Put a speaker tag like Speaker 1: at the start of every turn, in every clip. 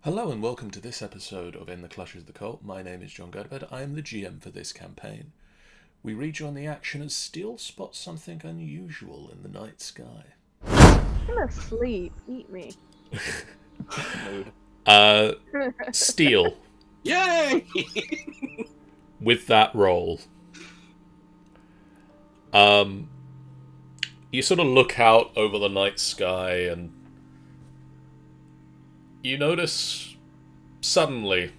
Speaker 1: Hello and welcome to this episode of In the Clutches of the Cult. My name is John Godbed. I am the GM for this campaign. We rejoin the action as Steel spots something unusual in the night sky.
Speaker 2: I'm asleep. Eat me.
Speaker 1: Steel.
Speaker 3: Yay!
Speaker 1: With that roll. You sort of look out over the night sky and you notice suddenly,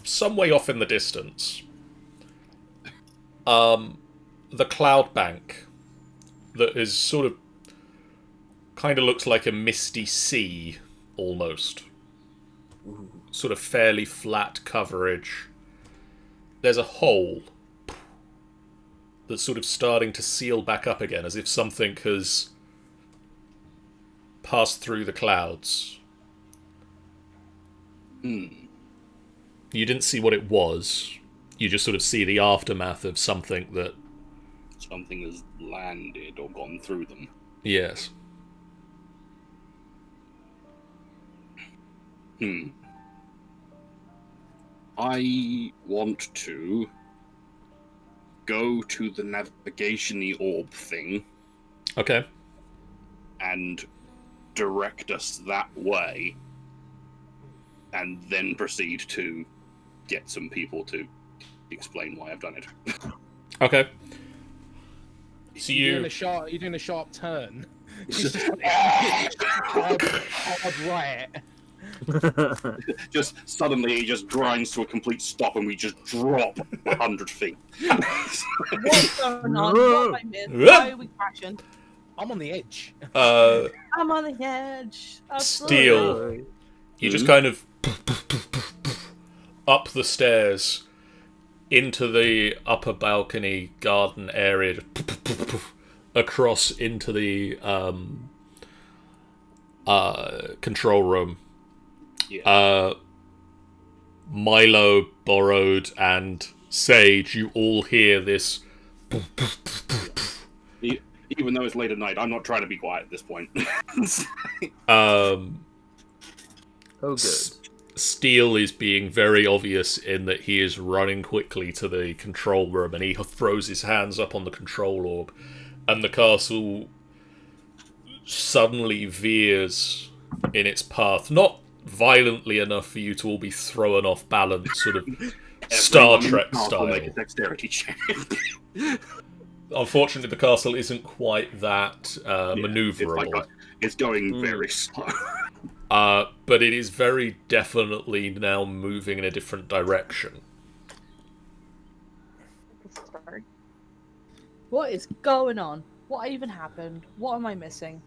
Speaker 1: some way off in the distance, the cloud bank that is sort of kind of looks like a misty sea almost.
Speaker 3: Ooh.
Speaker 1: Sort of fairly flat coverage. There's a hole that's sort of starting to seal back up again, as if something has passed through the clouds. You didn't see what it was. You just sort of see the aftermath of something that...
Speaker 3: Something has landed or gone through them.
Speaker 1: Yes.
Speaker 3: I want to go to the navigation-y orb thing
Speaker 1: Okay.
Speaker 3: and direct us that way, and then proceed to get some people to explain why I've done it.
Speaker 1: Okay. So
Speaker 4: You're doing a sharp turn. hard right.
Speaker 3: Just suddenly he just grinds to a complete stop and we just drop 100 feet.
Speaker 2: What's going on? What have I missed? Why are we crashing?
Speaker 4: I'm on the edge.
Speaker 2: I'm on the edge.
Speaker 1: Steel. You just kind of up the stairs into the upper balcony garden area, across into the control room.
Speaker 3: Yeah.
Speaker 1: Milo, Borrowed, and Sage, you all hear this.
Speaker 3: Even though it's late at night, I'm not trying to be quiet at this point.
Speaker 1: Oh,
Speaker 5: good.
Speaker 1: Steel is being very obvious in that he is running quickly to the control room, and he throws his hands up on the control orb, and the castle suddenly veers in its path. Not violently enough for you to all be thrown off balance, sort of Star Trek style.
Speaker 3: Make a dexterity check.
Speaker 1: Unfortunately, the castle isn't quite that maneuverable.
Speaker 3: It's going very slow.
Speaker 1: But it is very definitely now moving in a different direction.
Speaker 2: What is going on? What even happened? What am I missing?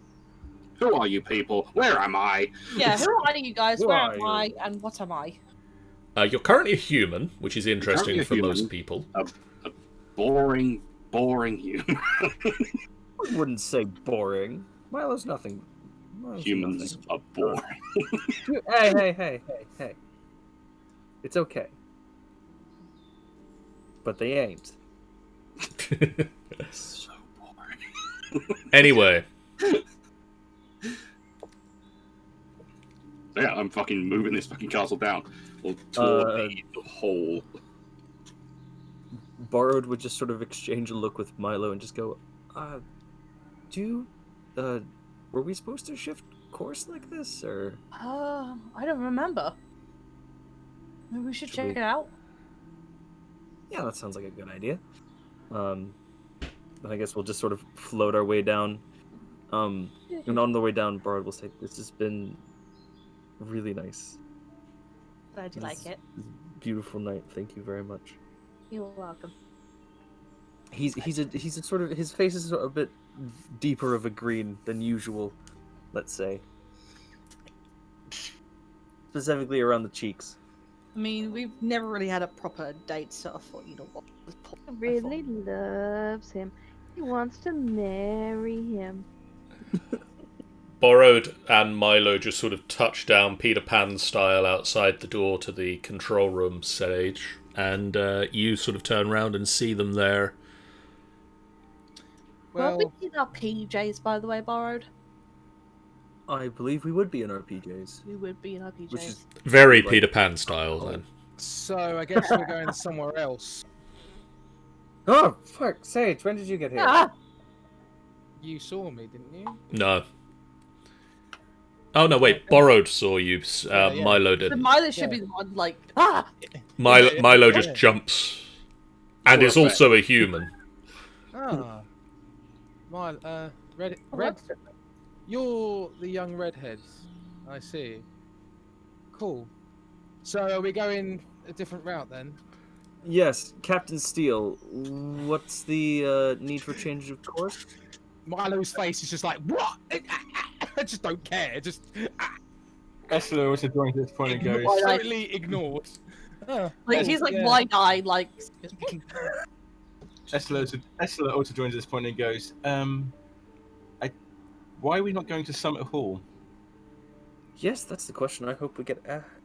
Speaker 3: Who are you people? Where am I?
Speaker 2: Yeah, who are you guys?
Speaker 5: Who
Speaker 2: Where
Speaker 5: are
Speaker 2: am
Speaker 5: you?
Speaker 2: I? And what am I?
Speaker 1: You're currently a human, which is interesting
Speaker 3: Currently a
Speaker 1: for
Speaker 3: human.
Speaker 1: most people.
Speaker 3: A boring human.
Speaker 5: I wouldn't say boring. Milo's nothing. Milo's
Speaker 3: Humans are boring.
Speaker 5: nothing. Hey. It's okay. But they ain't.
Speaker 3: So boring.
Speaker 1: Anyway,
Speaker 3: Yeah, I'm fucking moving this fucking castle down. Or toward the hole.
Speaker 5: Borrowed would just sort of exchange a look with Milo and just go, were we supposed to shift course like this, or?
Speaker 2: I don't remember. Maybe we should check it out.
Speaker 5: Yeah, that sounds like a good idea. Then I guess we'll just sort of float our way down. And on the way down, Borrowed will say, "This has been really nice.
Speaker 2: Glad you like it.
Speaker 5: Beautiful night. Thank you very much."
Speaker 2: You're welcome.
Speaker 5: He's a sort of, his face is a bit deeper of a green than usual, let's say. Specifically around the cheeks.
Speaker 2: I mean, we've never really had a proper date, so I thought, you know what?
Speaker 6: Really loves him. He wants to marry him.
Speaker 1: Borrowed and Milo just sort of touch down Peter Pan style outside the door to the control room, Sage, and you sort of turn around and see them there.
Speaker 2: Well, we did our PJs, by the way, Borrowed.
Speaker 5: I believe we would be in our PJs.
Speaker 2: We would be in our PJs.
Speaker 5: Which is
Speaker 1: Very
Speaker 5: Like-
Speaker 1: Peter Pan style, then.
Speaker 4: So I guess we're going somewhere else.
Speaker 5: Oh fuck, Sage, when did you get here?
Speaker 2: Ah!
Speaker 4: You saw me, didn't you?
Speaker 1: No. Oh no, wait. Borrowed saw you.
Speaker 4: Yeah.
Speaker 1: Milo
Speaker 2: The
Speaker 1: did.
Speaker 2: Milo should
Speaker 4: Yeah.
Speaker 2: be the one, like, ah!
Speaker 1: Milo
Speaker 4: Yeah.
Speaker 1: just jumps, and
Speaker 3: For
Speaker 1: is
Speaker 3: effect.
Speaker 1: also a human.
Speaker 4: Ah. My red.
Speaker 2: Oh,
Speaker 4: Red.
Speaker 2: that's-
Speaker 4: You're the young redhead. I see. Cool. So are we going a different route then?
Speaker 5: Yes, Captain Steele. What's the need for change of course?
Speaker 4: Milo's face is just like, what? I just don't care. Just
Speaker 7: Esther also joins at this point and goes,
Speaker 2: Why-
Speaker 4: totally ignored. Ah,
Speaker 2: Like, he's like
Speaker 4: yeah.
Speaker 2: wide-eyed, like, excuse me.
Speaker 7: Esther also joins at this point and goes, why are we not going to Summit Hall?
Speaker 5: Yes, that's the question I hope we get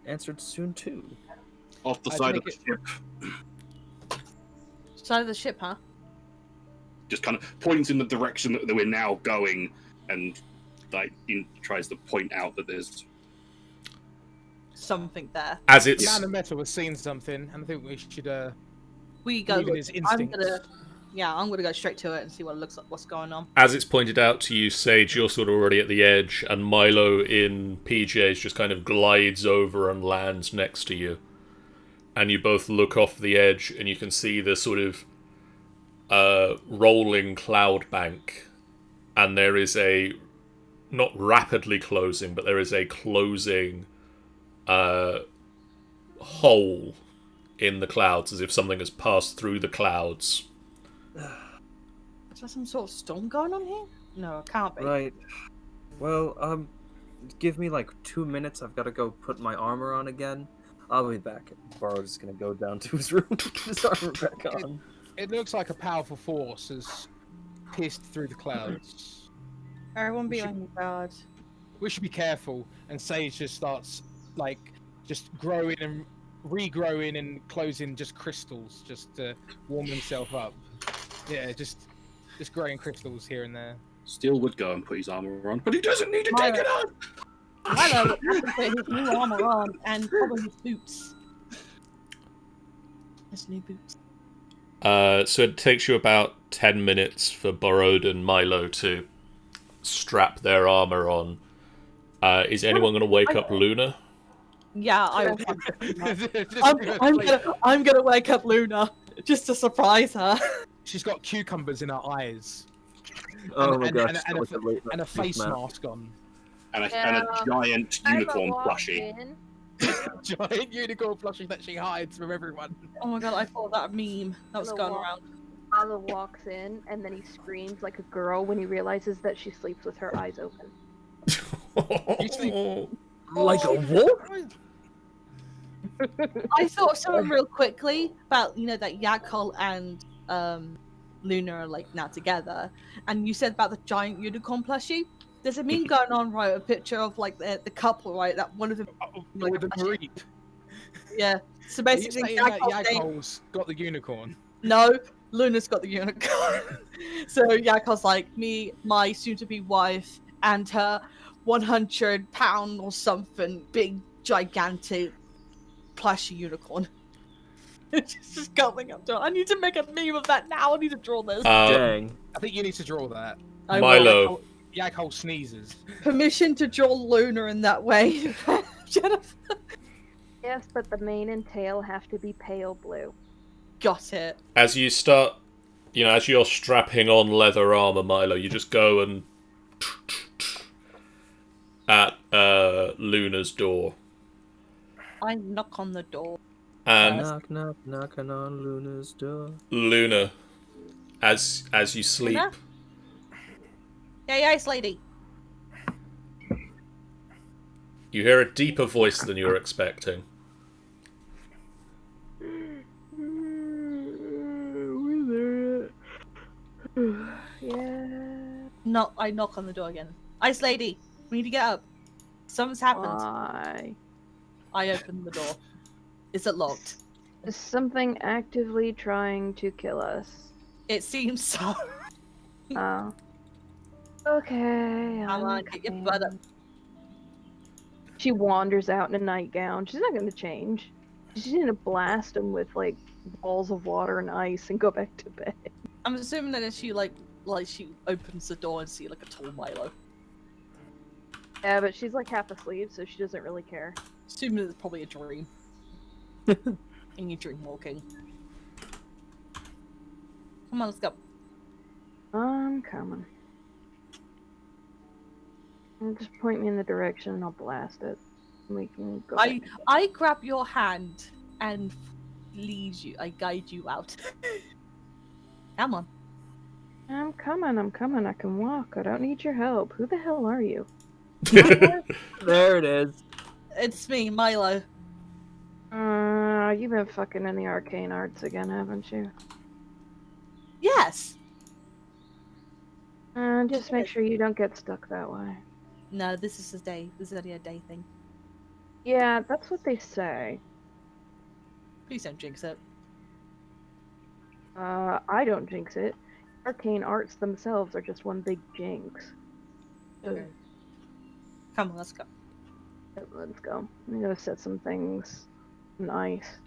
Speaker 5: answered soon too.
Speaker 3: Off the
Speaker 4: I
Speaker 3: side of
Speaker 4: think
Speaker 3: the ship,
Speaker 2: Side of the ship, huh?
Speaker 3: just kind of points in the direction that we're now going, and like tries to point out that there's
Speaker 2: Something there.
Speaker 1: As it's
Speaker 4: Man of Metal has seen something, and I think we should
Speaker 2: We go.
Speaker 4: believe in his
Speaker 2: I'm
Speaker 4: instincts.
Speaker 2: gonna go straight to it and see what it looks like. What's going on?
Speaker 1: as it's pointed out to you, Sage, you're sort of already at the edge, and Milo in PJs just kind of glides over and lands next to you. And you both look off the edge, and you can see the sort of rolling cloud bank, and there is a not rapidly closing, but there is a closing hole in the clouds, as if something has passed through the clouds.
Speaker 2: Is there some sort of storm going on here? No, it can't be.
Speaker 5: Right. Well, give me like 2 minutes. I've got to go put my armor on again. I'll be back. Borrowed is gonna go down to his room to put his armor back on.
Speaker 4: It looks like a powerful force has pierced through the clouds.
Speaker 2: Everyone be on your guard.
Speaker 4: We should be careful. And Sage just starts like just growing and regrowing and closing just crystals just to warm himself up. Yeah, just growing crystals here and there.
Speaker 3: Steel would go and put his armor on, but he doesn't need to take it on.
Speaker 2: Milo would have to put his new armor on and probably his boots. His new boots.
Speaker 1: So it takes you about 10 minutes for Borrowed and Milo to strap their armor on. Is anyone going to wake up Luna?
Speaker 2: Yeah, I will.
Speaker 4: Just-
Speaker 2: I'm gonna wake up Luna just to surprise her.
Speaker 4: She's got cucumbers in her eyes
Speaker 5: Oh my
Speaker 4: and-
Speaker 5: gosh!
Speaker 4: and-
Speaker 5: that
Speaker 4: and a
Speaker 5: was
Speaker 4: f-
Speaker 5: late
Speaker 4: and a
Speaker 5: night
Speaker 4: face
Speaker 5: map.
Speaker 4: mask on.
Speaker 3: And a
Speaker 6: Yeah.
Speaker 3: giant unicorn plushie.
Speaker 4: Giant unicorn plushie that she hides from everyone.
Speaker 2: Oh my god, I thought that meme that was
Speaker 6: Hello,
Speaker 2: going
Speaker 6: Walt.
Speaker 2: around.
Speaker 6: Milo walks in and then he screams like a girl when he realizes that she sleeps with her eyes open.
Speaker 5: Like a wolf?
Speaker 2: I thought something real quickly about that Yakol and Luna are like now together, and you said about the giant unicorn plushie. There's a meme going on, right? A picture of like the couple, right? That one of them, like,
Speaker 4: With the
Speaker 2: plushie.
Speaker 4: Mareep.
Speaker 2: yeah. So
Speaker 4: Are you
Speaker 2: basically,
Speaker 4: saying that
Speaker 2: Yakol's saying,
Speaker 4: Yakol's got the unicorn?
Speaker 2: no, Luna's got the unicorn. So Yakol's like me, my soon-to-be wife, and her 100-pound or something big, gigantic, plushy unicorn. It's just coming up to her. I need to make a meme of that now. I need to draw this.
Speaker 5: Dang.
Speaker 4: I think you need to draw that.
Speaker 2: I will.
Speaker 1: Milo.
Speaker 4: Yakol sneezes.
Speaker 2: Permission to draw Luna in that way, Jennifer.
Speaker 6: Yes, but the mane and tail have to be pale blue.
Speaker 2: Got it.
Speaker 1: As you start, as you're strapping on leather armor, Milo, you just go and at Luna's door.
Speaker 2: I knock on the door.
Speaker 1: And
Speaker 5: Knock, knock, knocking on Luna's door.
Speaker 1: Luna, as you sleep,
Speaker 2: Luna? Yeah, yes, lady.
Speaker 1: you hear a deeper voice than you were expecting.
Speaker 6: Yeah.
Speaker 2: No, I knock on the door again. Ice lady, we need to get up. Something's happened.
Speaker 6: Why?
Speaker 2: I open the door. Is it locked?
Speaker 6: Is something actively trying to kill us?
Speaker 2: It seems so.
Speaker 6: Oh. Okay.
Speaker 2: Come on, get your butt up.
Speaker 6: She wanders out in a nightgown. She's not going to change. She's going to blast him with like balls of water and ice and go back to bed.
Speaker 2: I'm assuming that she she opens the door and see like a tall Milo.
Speaker 6: Yeah, but she's like half asleep, so she doesn't really care.
Speaker 2: Assuming it's probably a dream. And you dream walking. Come on, let's go.
Speaker 6: I'm coming. Just point me in the direction and I'll blast it. We can go.
Speaker 2: I grab your hand and lead you. I guide you out. Come on.
Speaker 6: I'm coming. I can walk. I don't need your help. Who the hell are you?
Speaker 5: There it is.
Speaker 2: It's me, Milo.
Speaker 6: You've been fucking in the arcane arts again, haven't you?
Speaker 2: Yes.
Speaker 6: Just make sure you don't get stuck that way.
Speaker 2: No, this is a day. This is only a day thing.
Speaker 6: Yeah, that's what they say.
Speaker 2: Please don't jinx it.
Speaker 6: I don't jinx it. Arcane arts themselves are just one big jinx.
Speaker 2: Okay. Come on, let's go.
Speaker 6: Let's go. I'm gonna set some things in ice.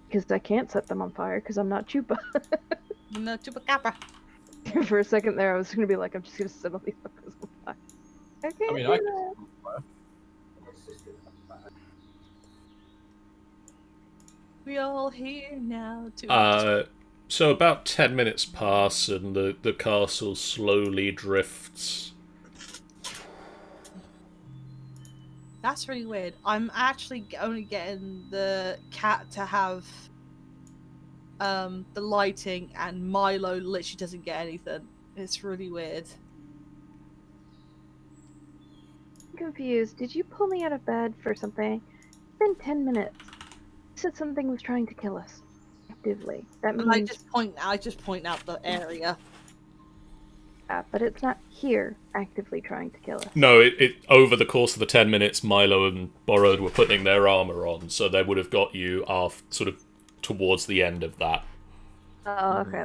Speaker 6: Because I can't set them on fire because I'm not Chupa.
Speaker 2: No, Chupacabra.
Speaker 6: For a second there, I was gonna be like, I'm just gonna set all these fuckers on fire. I can't
Speaker 7: mean,
Speaker 6: do
Speaker 7: I
Speaker 6: that.
Speaker 2: We all here now to
Speaker 1: So about 10 minutes pass and the castle slowly drifts.
Speaker 2: That's really weird. I'm actually only getting the cat to have the lighting, and Milo literally doesn't get anything. It's really weird.
Speaker 6: I'm confused. Did you pull me out of bed for something? It's been 10 minutes. You said something was trying to kill us. Actively. That
Speaker 2: And I
Speaker 6: means...
Speaker 2: just point out the area.
Speaker 6: but it's not here, actively trying to kill us.
Speaker 1: No, it over the course of the 10 minutes, Milo and Borrowed were putting their armor on, so they would have got you off sort of towards the end of that.
Speaker 6: Oh, okay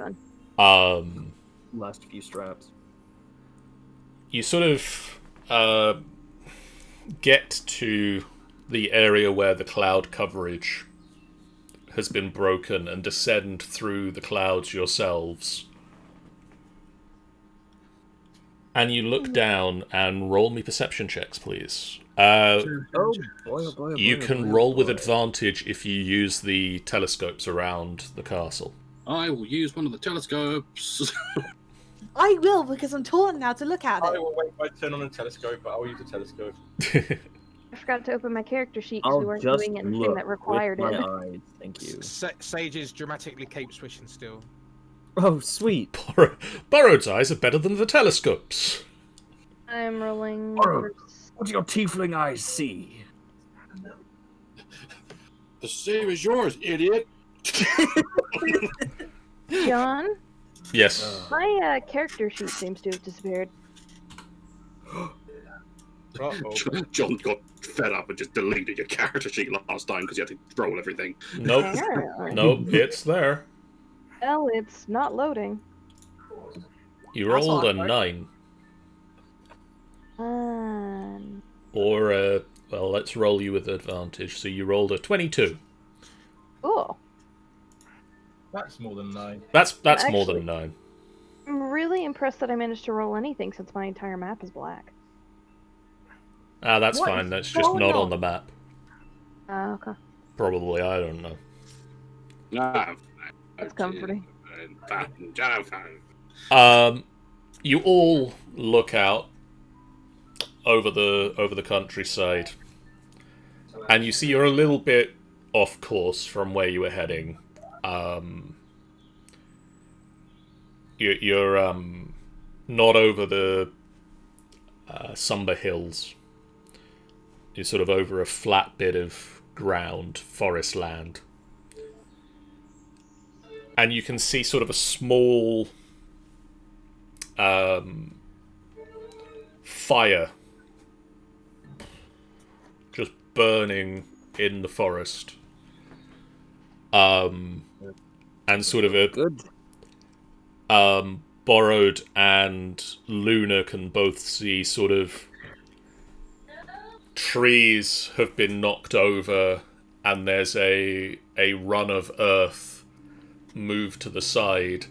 Speaker 6: then.
Speaker 5: Last few straps.
Speaker 1: You sort of get to the area where the cloud coverage has been broken and descend through the clouds yourselves. And you look down and roll me perception checks, please.
Speaker 5: Oh boy,
Speaker 1: You can roll with advantage if you use the telescopes around the castle.
Speaker 3: I will use one of the telescopes.
Speaker 2: I will, because I'm tall now to look at
Speaker 7: I
Speaker 2: it.
Speaker 7: will wait my turn on the telescope, but I'll use the telescope.
Speaker 6: I forgot to open my character sheet because we
Speaker 5: I'll
Speaker 6: weren't
Speaker 5: just
Speaker 6: doing anything
Speaker 5: look
Speaker 6: that required
Speaker 5: with
Speaker 6: it.
Speaker 5: my eyes. Thank you.
Speaker 4: Sage is dramatically cape swishing still.
Speaker 5: Oh, sweet.
Speaker 1: Borrowed's eyes are better than the telescopes.
Speaker 6: I'm rolling.
Speaker 5: Borrowed. What do your tiefling eyes see?
Speaker 3: The same as yours, idiot.
Speaker 6: John,
Speaker 1: Yes.
Speaker 6: my character sheet seems to have disappeared.
Speaker 7: Uh-oh.
Speaker 3: John got fed up and just deleted your character sheet last time because you had to roll everything.
Speaker 1: Nope.
Speaker 6: Apparently.
Speaker 1: Nope, it's there.
Speaker 6: Well, it's not loading.
Speaker 1: You
Speaker 2: That's
Speaker 1: rolled a
Speaker 2: awkward.
Speaker 1: 9.
Speaker 6: Cool.
Speaker 1: Well, let's roll you with advantage. So you rolled a 22.
Speaker 7: That's more than 9.
Speaker 1: That's more
Speaker 6: Actually-
Speaker 1: than 9.
Speaker 6: I'm really impressed that I managed to roll anything since my entire map is black.
Speaker 1: Ah, that's
Speaker 2: What
Speaker 1: fine.
Speaker 2: is
Speaker 1: That's just
Speaker 2: going
Speaker 1: not on
Speaker 2: on?
Speaker 1: the map.
Speaker 6: Okay.
Speaker 1: Probably, I don't know.
Speaker 3: No.
Speaker 6: That's comforting.
Speaker 1: You all look out over the countryside, and you see you're a little bit off course from where you were heading. You're not over the Sumber Hills. You're sort of over a flat bit of ground, forest land. And you can see sort of a small fire just burning in the forest. And sort of a
Speaker 5: Good.
Speaker 1: Borrowed and Luna can both see sort of trees have been knocked over, and there's a run of earth moved to the side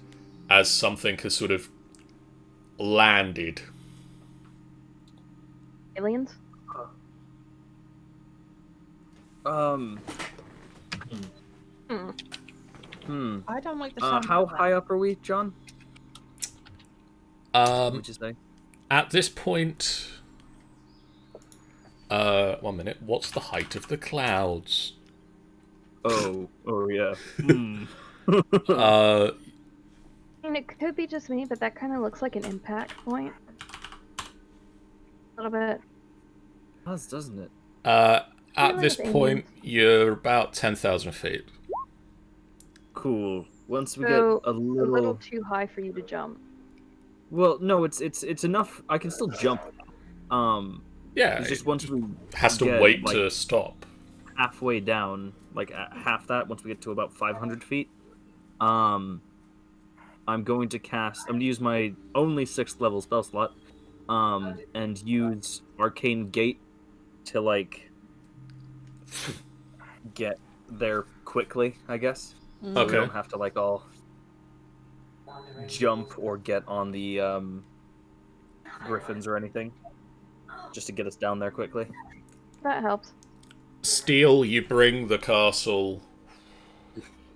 Speaker 1: as something has sort of landed.
Speaker 6: Aliens?
Speaker 2: I don't like the sound.
Speaker 5: How
Speaker 2: of that.
Speaker 5: high up are we, John? Would you say?
Speaker 1: At this point, 1 minute. What's the height of the clouds?
Speaker 5: Oh yeah.
Speaker 1: Uh,
Speaker 6: I mean, it could be just me, but that kind of looks like an impact point. A little bit.
Speaker 5: It does, doesn't it?
Speaker 1: at this point, you're about 10,000 feet.
Speaker 5: Cool. Once we
Speaker 6: So,
Speaker 5: get a
Speaker 6: a little
Speaker 5: little...
Speaker 6: too high for you to jump.
Speaker 5: Well, no, it's enough. I can still jump.
Speaker 1: Yeah,
Speaker 5: It's just once we
Speaker 1: has to
Speaker 5: get,
Speaker 1: wait
Speaker 5: like,
Speaker 1: to stop.
Speaker 5: halfway down, like at half that, once we get to about 500 feet, I'm going to cast. I'm going to use my only 6th level spell slot, and use Arcane Gate to like get there quickly, I guess. So we
Speaker 1: Okay.
Speaker 5: don't have to like all jump or get on the griffins or anything, just to get us down there quickly.
Speaker 6: That helps.
Speaker 1: Steel, you bring the castle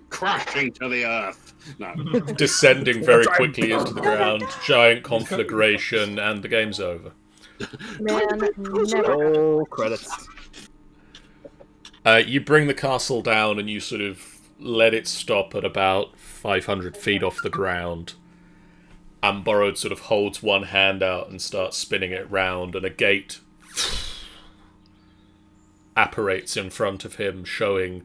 Speaker 3: Crashing to the earth. No.
Speaker 1: descending very quickly into the ground, giant conflagration, and the game's over.
Speaker 6: Man, never.
Speaker 5: Oh, credits.
Speaker 1: You bring the castle down and you sort of let it stop at about 500 feet off the ground. And Borrowed sort of holds one hand out and starts spinning it round, and a gate apparates in front of him, showing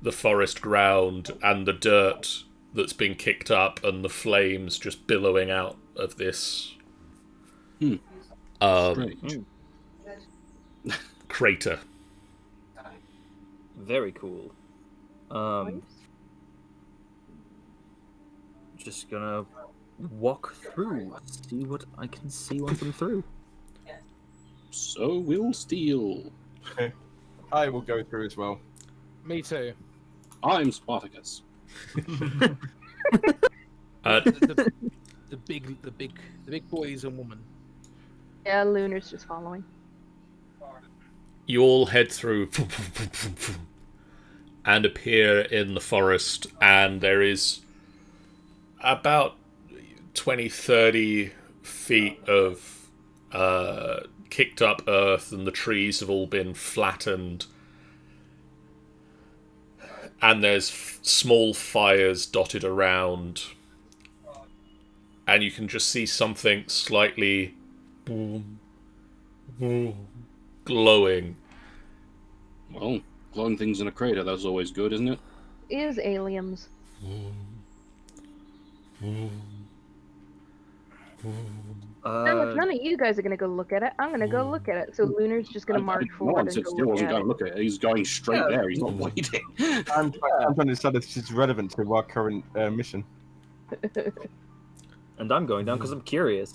Speaker 1: the forest ground and the dirt that's been kicked up and the flames just billowing out of this
Speaker 3: Strange.
Speaker 1: crater.
Speaker 5: Very cool. Just gonna walk through, see what I can see once I'm through.
Speaker 3: So will Steel.
Speaker 7: I will go through as well.
Speaker 4: Me too.
Speaker 3: I'm Spartacus.
Speaker 4: The big boys and woman.
Speaker 6: Yeah, Lunar's just following.
Speaker 1: You all head through and appear in the forest, and there is about 20-30 feet of kicked up earth, and the trees have all been flattened, and there's small fires dotted around, and you can just see something slightly glowing.
Speaker 3: Well, glowing things in a crater, that's always good, isn't it?
Speaker 6: Is aliens. None of you guys are gonna go look at it. I'm gonna go look at it. So Lunar's just gonna march
Speaker 3: No
Speaker 6: forward
Speaker 3: one
Speaker 6: and
Speaker 3: said
Speaker 6: go
Speaker 3: Steel
Speaker 6: look
Speaker 3: wasn't
Speaker 6: at
Speaker 3: going
Speaker 6: it.
Speaker 3: to look at it. He's going straight there. He's not waiting.
Speaker 7: I'm trying to decide if this is relevant to our current mission.
Speaker 5: And I'm going down because I'm curious.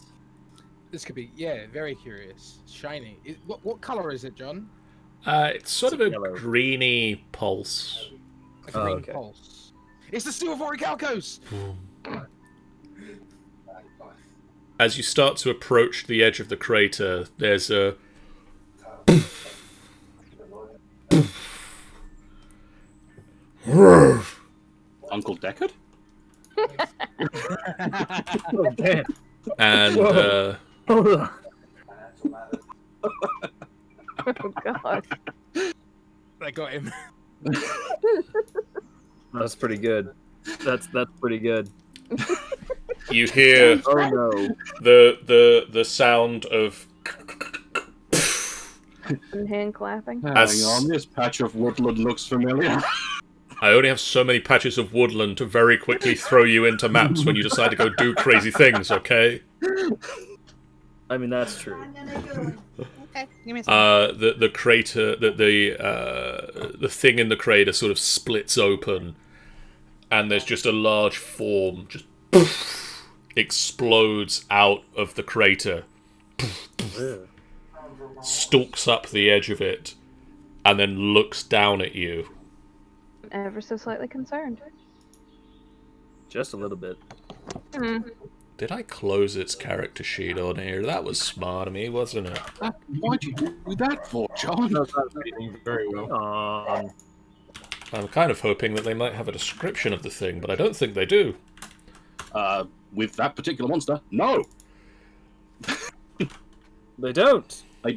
Speaker 4: This could be, very curious. Shiny. What color is it, John?
Speaker 1: It's sort of a
Speaker 5: Yellow.
Speaker 1: greeny pulse.
Speaker 4: A green
Speaker 5: okay.
Speaker 4: pulse. It's the Steel Calcos!
Speaker 1: As you start to approach the edge of the crater, there's a
Speaker 3: Uncle Deckard?
Speaker 5: Oh, damn.
Speaker 1: and
Speaker 5: Whoa. Hold on.
Speaker 6: Oh god.
Speaker 4: I got him.
Speaker 5: That's pretty good. That's pretty good.
Speaker 1: you hear
Speaker 5: Oh no.
Speaker 1: the sound of
Speaker 6: And hand clapping.
Speaker 3: Hang
Speaker 1: As-
Speaker 3: on, this patch of woodland looks familiar.
Speaker 1: I only have so many patches of woodland to very quickly throw you into maps when you decide to go do crazy things, okay?
Speaker 5: I mean, that's true.
Speaker 2: Okay, give me a second.
Speaker 1: The crater, the thing in the crater sort of splits open, and there's just a large form just explodes out of the crater,
Speaker 5: Ugh.
Speaker 1: stalks up the edge of it, and then looks down at you.
Speaker 6: Ever so slightly concerned.
Speaker 5: Just a little bit.
Speaker 1: Did I close its character sheet on here? That was smart of me, wasn't it?
Speaker 3: Why'd you do that for, John?
Speaker 7: That's reading very well.
Speaker 1: I'm kind of hoping that they might have a description of the thing, but I don't think they do.
Speaker 3: With that particular monster, no.
Speaker 5: They don't.
Speaker 3: They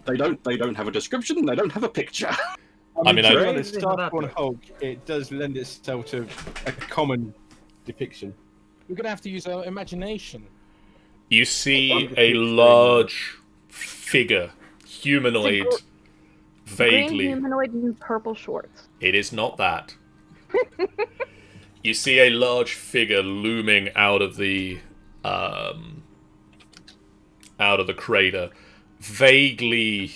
Speaker 3: don't have a description. They don't have a picture.
Speaker 1: I mean,
Speaker 7: to be
Speaker 1: I-
Speaker 7: honest, Starspawn Hulk, it does lend itself to a common depiction.
Speaker 4: We're gonna have to use our imagination.
Speaker 1: You see a large figure, humanoid,
Speaker 6: Green
Speaker 1: vaguely.
Speaker 6: humanoid in purple shorts.
Speaker 1: It is not that. You see a large figure looming out of the crater, vaguely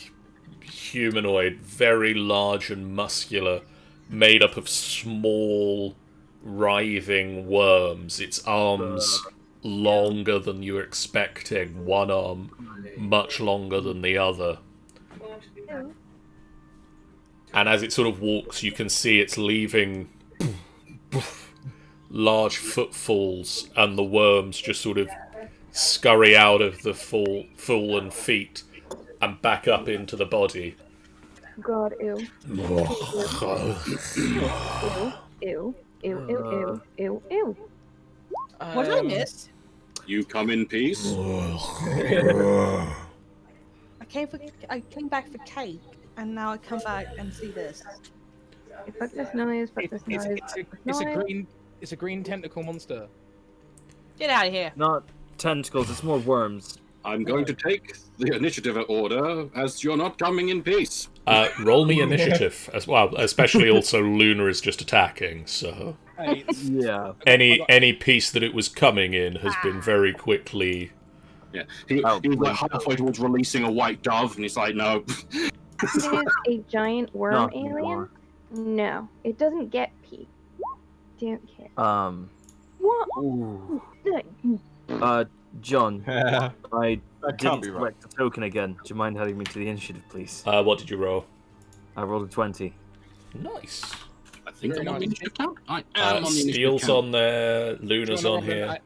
Speaker 1: humanoid, very large and muscular, made up of small, writhing worms. Its arms longer than you were expecting. One arm much longer than the other. And as it sort of walks, you can see it's leaving large footfalls, and the worms just sort of scurry out of the fallen feet and back up into the body.
Speaker 6: God, ew. Ew. Ew. Ew. Ew. Ew. Ew. Ew.
Speaker 2: What did I miss?
Speaker 3: You come in peace.
Speaker 2: I came back for cake, and now I come back and see this.
Speaker 6: Fuck this noise. Fuck this noise.
Speaker 4: It's a green tentacle monster.
Speaker 2: Get out of here.
Speaker 5: Not tentacles, it's more worms.
Speaker 3: I'm going to take the initiative order as you're not coming in peace.
Speaker 1: Roll me initiative as well, especially also Luna is just attacking, so
Speaker 4: Hey,
Speaker 5: Yeah.
Speaker 1: any piece that it was coming in has been very quickly.
Speaker 3: Yeah, he was like halfway towards releasing a white dove, and he's like, no.
Speaker 6: It is a giant worm
Speaker 5: Not
Speaker 6: alien?
Speaker 5: anymore.
Speaker 6: No, it doesn't get pee. Don't care. What?
Speaker 5: Ooh.
Speaker 6: The-
Speaker 5: John,
Speaker 7: That
Speaker 5: I
Speaker 7: can't
Speaker 5: didn't
Speaker 7: be right.
Speaker 5: select the token again. Do you mind heading me to the initiative, please?
Speaker 1: What did you roll?
Speaker 5: I rolled a 20.
Speaker 1: Nice.
Speaker 3: I think I'm on the initiative count. I am on the initiative
Speaker 1: Steel's
Speaker 3: count.
Speaker 1: on there. Luna's on here.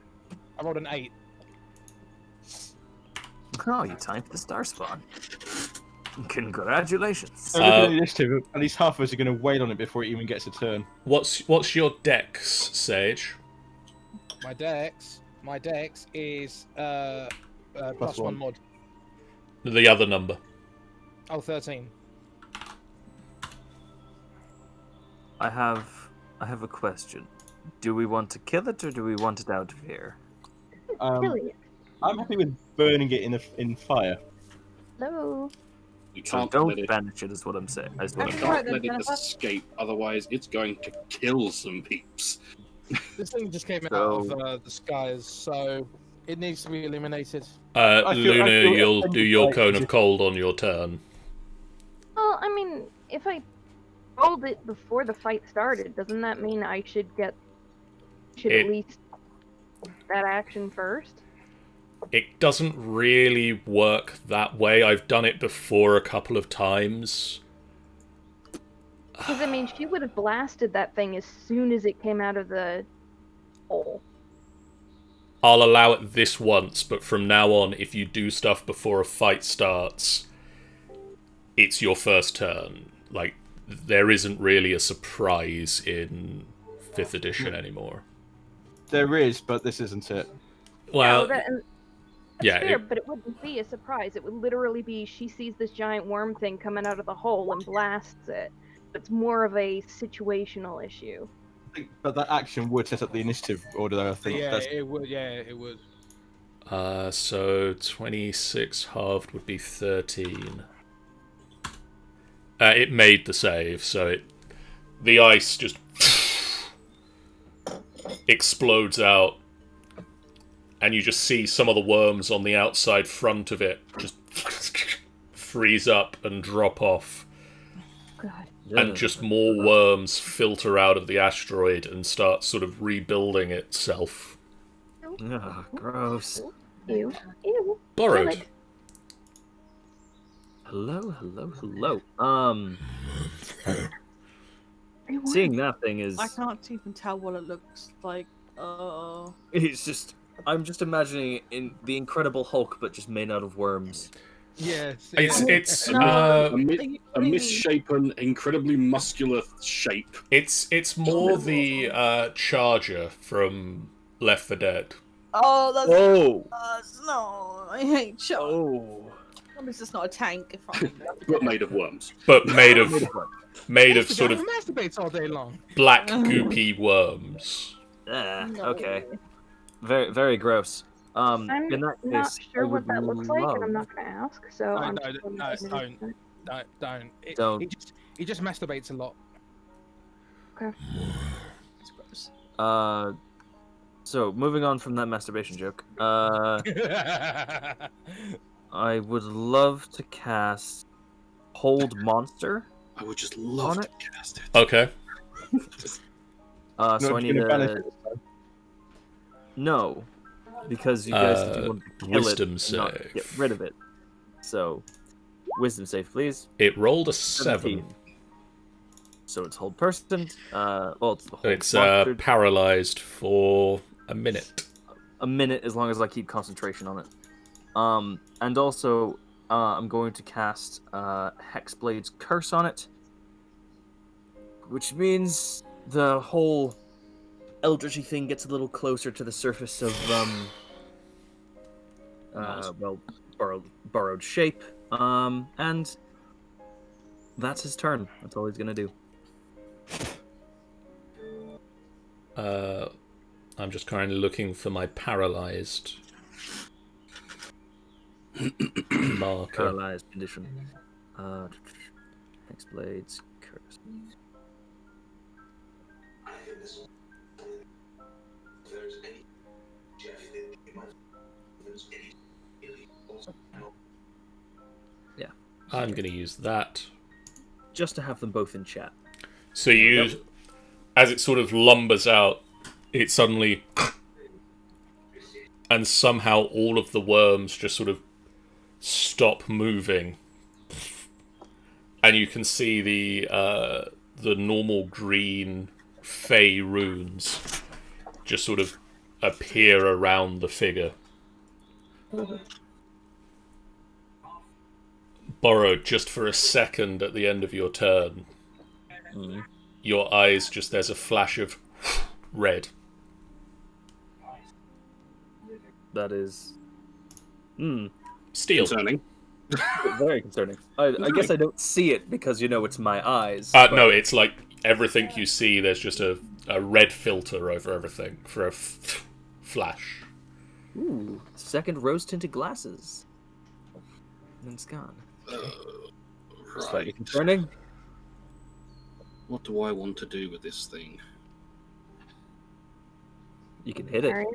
Speaker 4: I rolled an 8.
Speaker 5: Oh, you timed the star spawn. Congratulations.
Speaker 7: So look at the initiative. At least half of us are going to wait on it before it even gets a turn.
Speaker 1: What's your dex, Sage?
Speaker 4: My dex is plus
Speaker 7: one.
Speaker 4: 1 mod.
Speaker 1: The other number.
Speaker 4: Oh, 13.
Speaker 5: I have a question. Do we want to kill it or do we want it out of here?
Speaker 6: Killing it.
Speaker 7: I'm happy with burning it in fire.
Speaker 6: Hello.
Speaker 3: We
Speaker 5: So
Speaker 3: can't
Speaker 5: don't
Speaker 3: let it.
Speaker 5: banish it is what I'm saying. Is what
Speaker 3: We
Speaker 5: I'm
Speaker 2: Alright
Speaker 3: can't
Speaker 2: then,
Speaker 3: let it
Speaker 2: Jennifer.
Speaker 3: escape. Otherwise, it's going to kill some peeps.
Speaker 4: This thing just came out of the skies, so it needs to be eliminated.
Speaker 7: I
Speaker 1: Luna,
Speaker 7: feel
Speaker 1: you'll
Speaker 7: offended
Speaker 1: do your
Speaker 7: by
Speaker 1: cone
Speaker 7: it.
Speaker 1: of cold on your turn.
Speaker 6: Well, I mean, if I rolled it before the fight started, doesn't that mean I should at least that action first?
Speaker 1: It doesn't really work that way. I've done it before a couple of times.
Speaker 6: Because I mean, she would have blasted that thing as soon as it came out of the hole.
Speaker 1: I'll allow it this once, but from now on, if you do stuff before a fight starts, it's your first turn. Like, there isn't really a surprise in 5th edition anymore.
Speaker 7: There is, but this isn't it.
Speaker 1: Well,
Speaker 6: That's
Speaker 1: yeah,
Speaker 6: fair, but it wouldn't be a surprise. It would literally be she sees this giant worm thing coming out of the hole and blasts it. It's more of a situational issue.
Speaker 7: But that action would set up the initiative order, though, I think.
Speaker 4: Yeah,
Speaker 7: That's...
Speaker 4: it would. Yeah, it would.
Speaker 1: so 26 halved would be 13. It made the save, so the ice just explodes out, and you just see some of the worms on the outside front of it just freeze up and drop off,
Speaker 6: God.
Speaker 1: and just more worms filter out of the asteroid and start sort of rebuilding itself.
Speaker 5: Ugh, gross.
Speaker 6: Ew. Ew.
Speaker 1: Borrowed.
Speaker 5: Hello, hello, hello.
Speaker 6: Hey, what?
Speaker 5: Seeing that thing is.
Speaker 2: I can't even tell what it looks like.
Speaker 5: It's just. I'm just imagining in the Incredible Hulk, but just made out of worms.
Speaker 4: Yes.
Speaker 1: It's
Speaker 2: No.
Speaker 3: A misshapen, incredibly muscular shape.
Speaker 1: it's more the Charger from Left 4 Dead.
Speaker 2: Oh, that's
Speaker 5: Oh.
Speaker 2: no. I hate Chuck.
Speaker 5: Oh.
Speaker 2: At least it's not a tank. If I'm
Speaker 3: But made of worms.
Speaker 1: But made of sort of
Speaker 4: masturbates all day long.
Speaker 1: black goopy worms.
Speaker 5: Ah,
Speaker 2: No.
Speaker 5: okay. Very, very gross.
Speaker 6: I'm
Speaker 5: In that
Speaker 6: not
Speaker 5: case, I
Speaker 6: sure what
Speaker 5: would
Speaker 6: that looks like, and I'm
Speaker 5: love-
Speaker 6: not going to ask. So
Speaker 4: No,
Speaker 6: I'm
Speaker 4: no,
Speaker 6: just gonna
Speaker 4: no,
Speaker 6: say
Speaker 4: don't.
Speaker 6: that.
Speaker 4: Don't.
Speaker 5: Don't.
Speaker 4: He just masturbates a lot.
Speaker 2: It's gross.
Speaker 5: So moving on from that masturbation joke, I would love to cast Hold Monster.
Speaker 3: I would just love
Speaker 5: On
Speaker 3: to
Speaker 5: it?
Speaker 3: cast it.
Speaker 1: Okay.
Speaker 5: So I need
Speaker 7: to.
Speaker 5: No, because you guys do want to kill
Speaker 1: Wisdom
Speaker 5: it and not
Speaker 1: save.
Speaker 5: get rid of it. So, wisdom save, please.
Speaker 1: It rolled a 7.
Speaker 5: 17. So it's hold person. Well, it's the hold
Speaker 1: It's
Speaker 5: monster.
Speaker 1: paralyzed for a minute.
Speaker 5: A minute, as long as I keep concentration on it. And also, I'm going to cast Hexblade's Curse on it, which means the whole eldritchy thing gets a little closer to the surface of well, borrowed shape. And that's his turn. That's all he's gonna do.
Speaker 1: I'm just currently looking for my paralyzed marker.
Speaker 5: Paralyzed condition. Hexblade's Curse. Yeah.
Speaker 1: I'm going to use that.
Speaker 5: Just to have them both in chat.
Speaker 1: So you, as it sort of lumbers out, it suddenly, and somehow all of the worms just sort of stop moving, and you can see the normal green fey runes just sort of appear around the figure. Borrowed, just for a second at the end of your turn, your eyes just, there's a flash of red.
Speaker 5: That is
Speaker 1: Steel.
Speaker 3: Concerning.
Speaker 5: very concerning. I guess I don't see it because, it's my eyes.
Speaker 1: No, it's like everything you see, there's just a red filter over everything for a flash.
Speaker 5: Ooh, second rose-tinted glasses. And it's gone. Slightly
Speaker 3: Right.
Speaker 5: concerning.
Speaker 3: What do I want to do with this thing?
Speaker 5: You can hit it.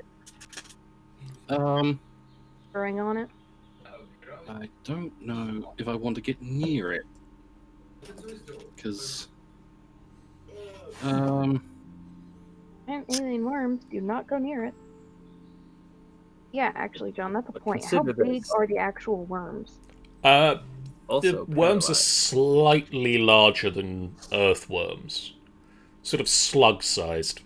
Speaker 6: Alright, throwing on it.
Speaker 3: I don't know if I want to get near it. Because...
Speaker 6: And alien worms do not go near it. Yeah, actually, John, that's a point. How
Speaker 5: consider
Speaker 6: big
Speaker 5: this.
Speaker 6: are the actual worms?
Speaker 5: Also,
Speaker 1: The worms are
Speaker 5: paralyzed.
Speaker 1: slightly larger than earthworms. Sort of slug-sized.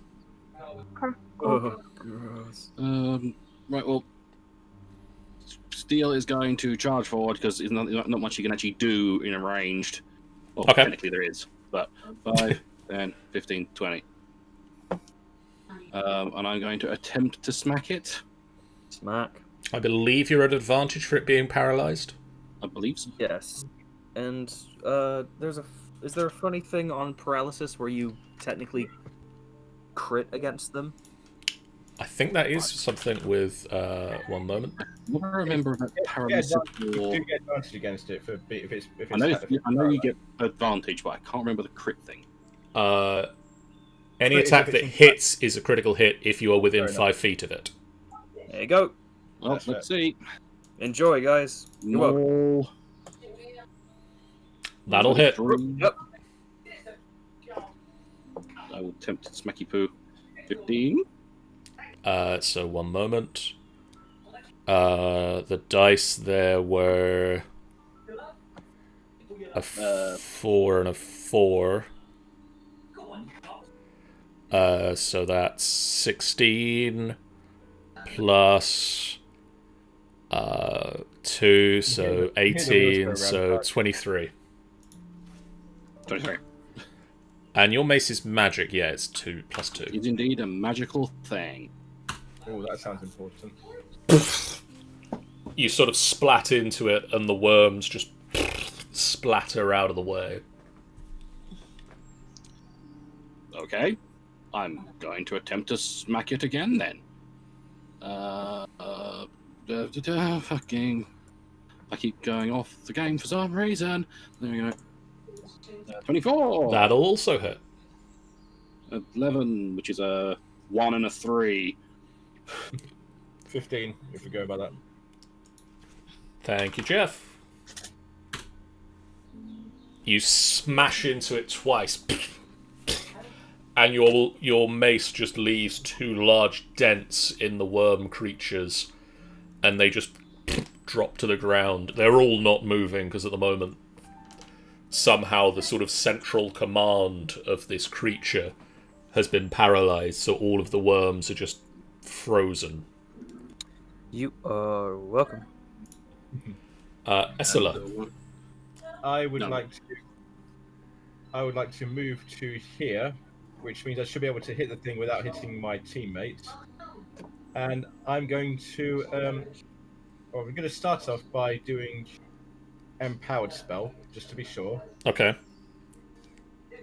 Speaker 5: Oh, gross.
Speaker 3: Right, well... Steel is going to charge forward because there's not much you can actually do in a ranged. Well,
Speaker 1: Okay.
Speaker 3: technically there is, but 5, 10, 15, 20. And I'm going to attempt to smack it.
Speaker 5: Smack.
Speaker 1: I believe you're at advantage for it being paralyzed.
Speaker 3: I believe so.
Speaker 5: Yes. And is there a funny thing on paralysis where you technically crit against them?
Speaker 1: I think that is something with... one moment.
Speaker 3: I don't remember about paralysis
Speaker 7: You
Speaker 3: or...
Speaker 7: do get advantage against it if it's
Speaker 3: I know
Speaker 7: technically
Speaker 3: you get advantage, but I can't remember the crit thing.
Speaker 1: Any
Speaker 7: Crit is
Speaker 1: attack
Speaker 7: if
Speaker 1: that
Speaker 7: it's in-
Speaker 1: hits is a critical hit if you are within
Speaker 7: Fair
Speaker 1: 5 feet of it.
Speaker 5: There you go.
Speaker 3: Well,
Speaker 7: That's
Speaker 3: let's see.
Speaker 5: Enjoy, guys. You're welcome.
Speaker 3: No.
Speaker 1: That'll hit.
Speaker 5: Yep.
Speaker 3: I will attempt smacky poo. 15.
Speaker 1: So 1 moment. The dice there were 4 and a 4. So that's 16 plus 2, so 18, so 23.
Speaker 3: 23.
Speaker 1: And your mace is magic, yeah, it's 2 plus 2.
Speaker 3: It's indeed a magical thing.
Speaker 7: Oh, that sounds important.
Speaker 1: You sort of splat into it, and the worms just splatter out of the way.
Speaker 3: Okay. I'm going to attempt to smack it again then. Fucking. I keep going off the game for some reason. There we go. 24!
Speaker 1: That'll also hit.
Speaker 3: 11, which is a 1 and a 3.
Speaker 7: 15, if we go by that.
Speaker 1: Thank you, Jeff. You smash into it twice, and your mace just leaves 2 large dents in the worm creatures, and they just drop to the ground. They're all not moving, because at the moment, somehow the sort of central command of this creature has been paralyzed, so all of the worms are just frozen.
Speaker 5: You are welcome.
Speaker 1: Essela.
Speaker 7: I would
Speaker 3: No.
Speaker 7: like to move to here, which means I should be able to hit the thing without hitting my teammates. And I'm going to we're going to start off by doing empowered spell, just to be sure.
Speaker 1: Okay.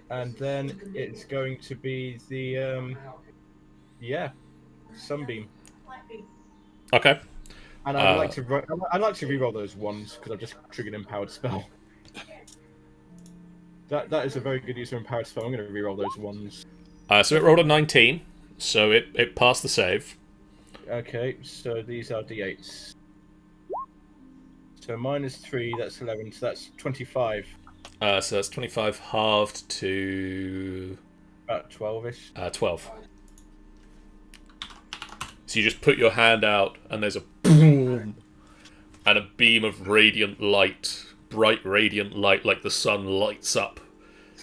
Speaker 7: And then it's going to be the sunbeam.
Speaker 1: Okay.
Speaker 7: And I'd like to reroll those ones because I've just triggered empowered spell. That is a very good use of empowered spell. I'm going to reroll those ones.
Speaker 1: So it rolled a 19, so it passed the save.
Speaker 7: Okay, so these are d8s. So -3, that's 11, so that's 25.
Speaker 1: So that's 25 halved to
Speaker 7: About 12-ish.
Speaker 1: 12. So you just put your hand out, and there's a boom, and a beam of radiant light, bright radiant light, like the sun lights up,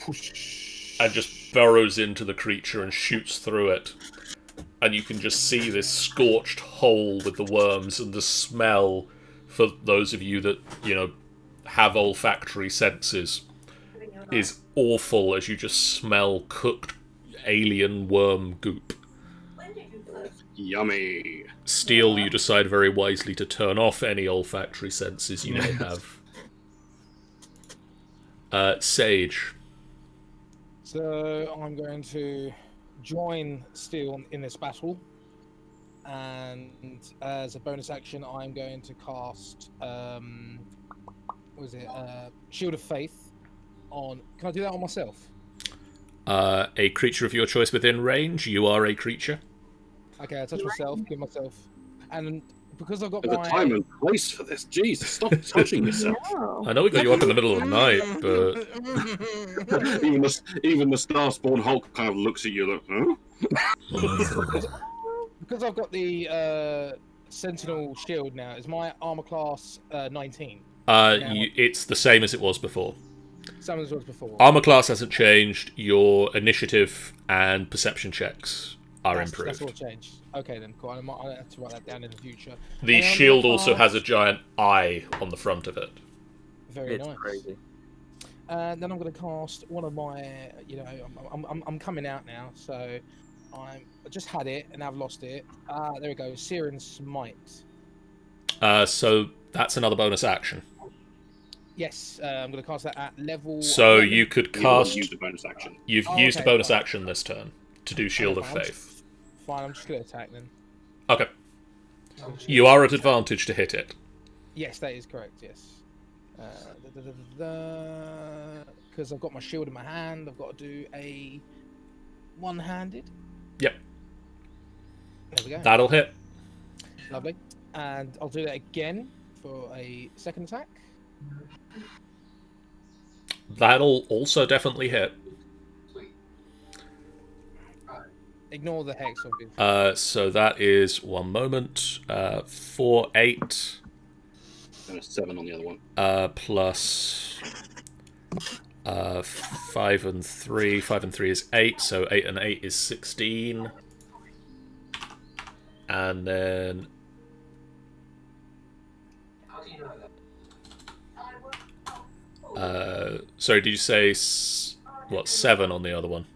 Speaker 1: and just burrows into the creature and shoots through it. And you can just see this scorched hole with the worms, and the smell, for those of you that, have olfactory senses, is awful as you just smell cooked alien worm goop.
Speaker 3: Yummy.
Speaker 1: Steel, you decide very wisely to turn off any olfactory senses you may have. Sage.
Speaker 4: So I'm going to join Steel in this battle, and as a bonus action, I'm going to cast Shield of Faith on. Can I do that on myself?
Speaker 1: A creature of your choice within range. You are a creature.
Speaker 4: Okay, I touch myself, give myself, and because I've got
Speaker 3: There's
Speaker 4: my
Speaker 3: a time and place for this. Jesus, stop touching yourself.
Speaker 6: No.
Speaker 1: I know we got you up in the middle of the night, but
Speaker 3: even the Starspawn Hulk kind of looks at you like, huh?
Speaker 4: because I've got the Sentinel Shield now. Is my armor class 19?
Speaker 1: it's the same as it was before.
Speaker 4: Same as it was before.
Speaker 1: Armor class hasn't changed. Your initiative and perception checks are improved.
Speaker 4: That's all changed. Okay, then cool. I might have to write that down in the future.
Speaker 1: The
Speaker 4: And I'm
Speaker 1: shield
Speaker 4: gonna
Speaker 1: also has a
Speaker 4: cast-
Speaker 1: giant eye on the front of it.
Speaker 4: Very
Speaker 5: It's
Speaker 4: nice.
Speaker 5: crazy.
Speaker 4: And then I'm going to cast one of my. I'm coming out now, so I just had it and I've lost it. There we go. Syrian Smite.
Speaker 1: So that's another bonus action.
Speaker 4: Yes, I'm going to cast that at level.
Speaker 1: So
Speaker 4: 11.
Speaker 1: you could
Speaker 3: You will
Speaker 1: cast.
Speaker 3: use the bonus action.
Speaker 1: You've
Speaker 4: Oh,
Speaker 1: used a
Speaker 4: okay,
Speaker 1: bonus
Speaker 4: fine.
Speaker 1: action this turn to do Shield of
Speaker 4: Fine,
Speaker 1: Faith.
Speaker 4: Fine, I'm just going to attack then.
Speaker 1: Okay. You are at advantage to hit it.
Speaker 4: Yes, that is correct. Yes. Because I've got my shield in my hand, I've got to do a one-handed.
Speaker 1: Yep.
Speaker 4: There we go.
Speaker 1: That'll hit.
Speaker 4: Lovely. And I'll do that again for a second attack.
Speaker 1: That'll also definitely hit.
Speaker 4: Ignore the hex, obviously.
Speaker 1: So that is 1 moment. 4, 8,
Speaker 3: And a 7 on the other one.
Speaker 1: plus 5 and 3. 5 and 3 is 8, so 8 and 8 is 16. And then... sorry, did you say... what, 7 on the other one?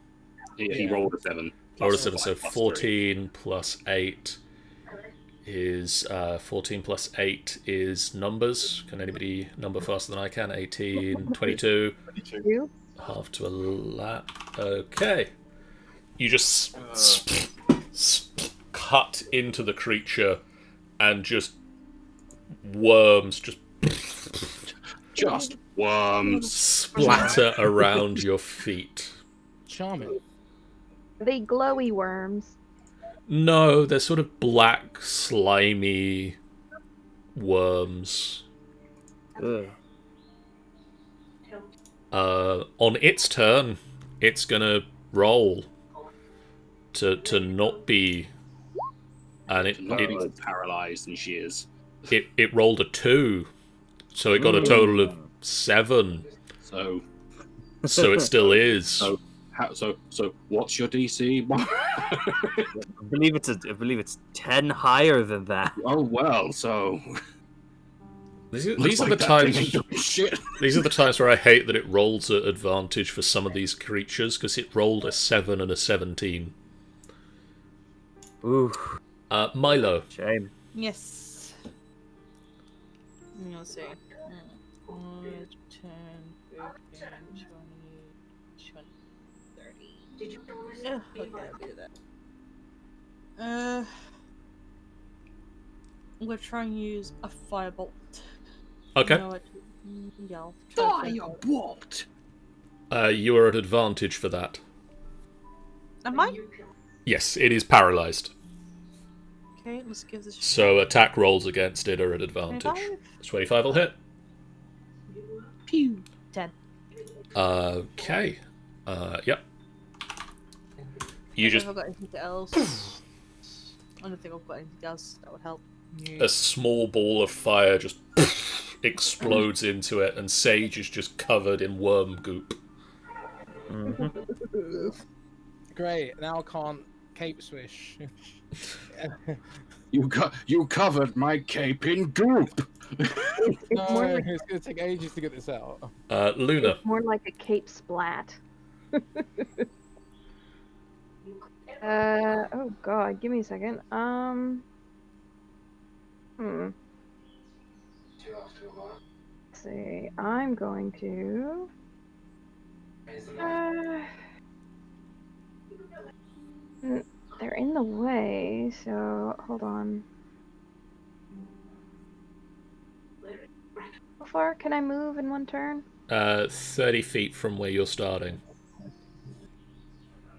Speaker 3: He rolled a 7.
Speaker 1: Rolled a 7, so
Speaker 3: plus
Speaker 1: 14 plus 8 is... 14 plus 8 is numbers. Can anybody number faster than I can? 18, 22.
Speaker 6: You?
Speaker 1: Half to a lap. Okay. You just cut into the creature and just worms
Speaker 3: Just worms.
Speaker 1: splatter around your feet.
Speaker 4: Charming.
Speaker 6: Are they glowy worms?
Speaker 1: No, they're sort of black, slimy worms.
Speaker 5: Ugh.
Speaker 1: On its turn, it's gonna roll to not be, and
Speaker 3: Not paralyzed and shears.
Speaker 1: it rolled a 2, so it got a total of 7.
Speaker 3: So
Speaker 1: So it still is.
Speaker 3: So what's your DC?
Speaker 5: I believe it's 10 higher than that.
Speaker 3: Oh well, so
Speaker 1: These are the times. These are the times where I hate that it rolls at advantage for some of these creatures because it rolled a 7 and a 17.
Speaker 5: Ooh,
Speaker 1: Milo.
Speaker 5: shame.
Speaker 2: Yes. Let's see. 5, 10, 15, 20, 30. Yeah, okay, I'll do that. I'm gonna try and use a firebolt.
Speaker 1: Okay.
Speaker 2: No, yeah, I'll try to think.
Speaker 3: What?
Speaker 1: You are at advantage for that.
Speaker 2: Am I?
Speaker 1: Yes, it is paralyzed.
Speaker 2: Okay, let's give this a
Speaker 1: So attack rolls against it are at advantage.
Speaker 2: 25?
Speaker 1: 25 will hit.
Speaker 2: Pew. 10.
Speaker 1: Okay. Yep. You just
Speaker 2: Have I got anything else? I don't think I've got anything else that would help.
Speaker 1: a small ball of fire just explodes into it, and Sage is just covered in worm goop.
Speaker 4: Great. Now I can't cape swish.
Speaker 3: You covered my cape in goop.
Speaker 6: It's
Speaker 4: No,
Speaker 6: more like
Speaker 4: it's gonna take ages to get this out.
Speaker 1: Luna.
Speaker 6: it's more like a cape splat. Oh god, give me a second. Let's see. I'm going to they're in the way, so hold on. How far can I move in one turn?
Speaker 1: 30 feet from where you're starting.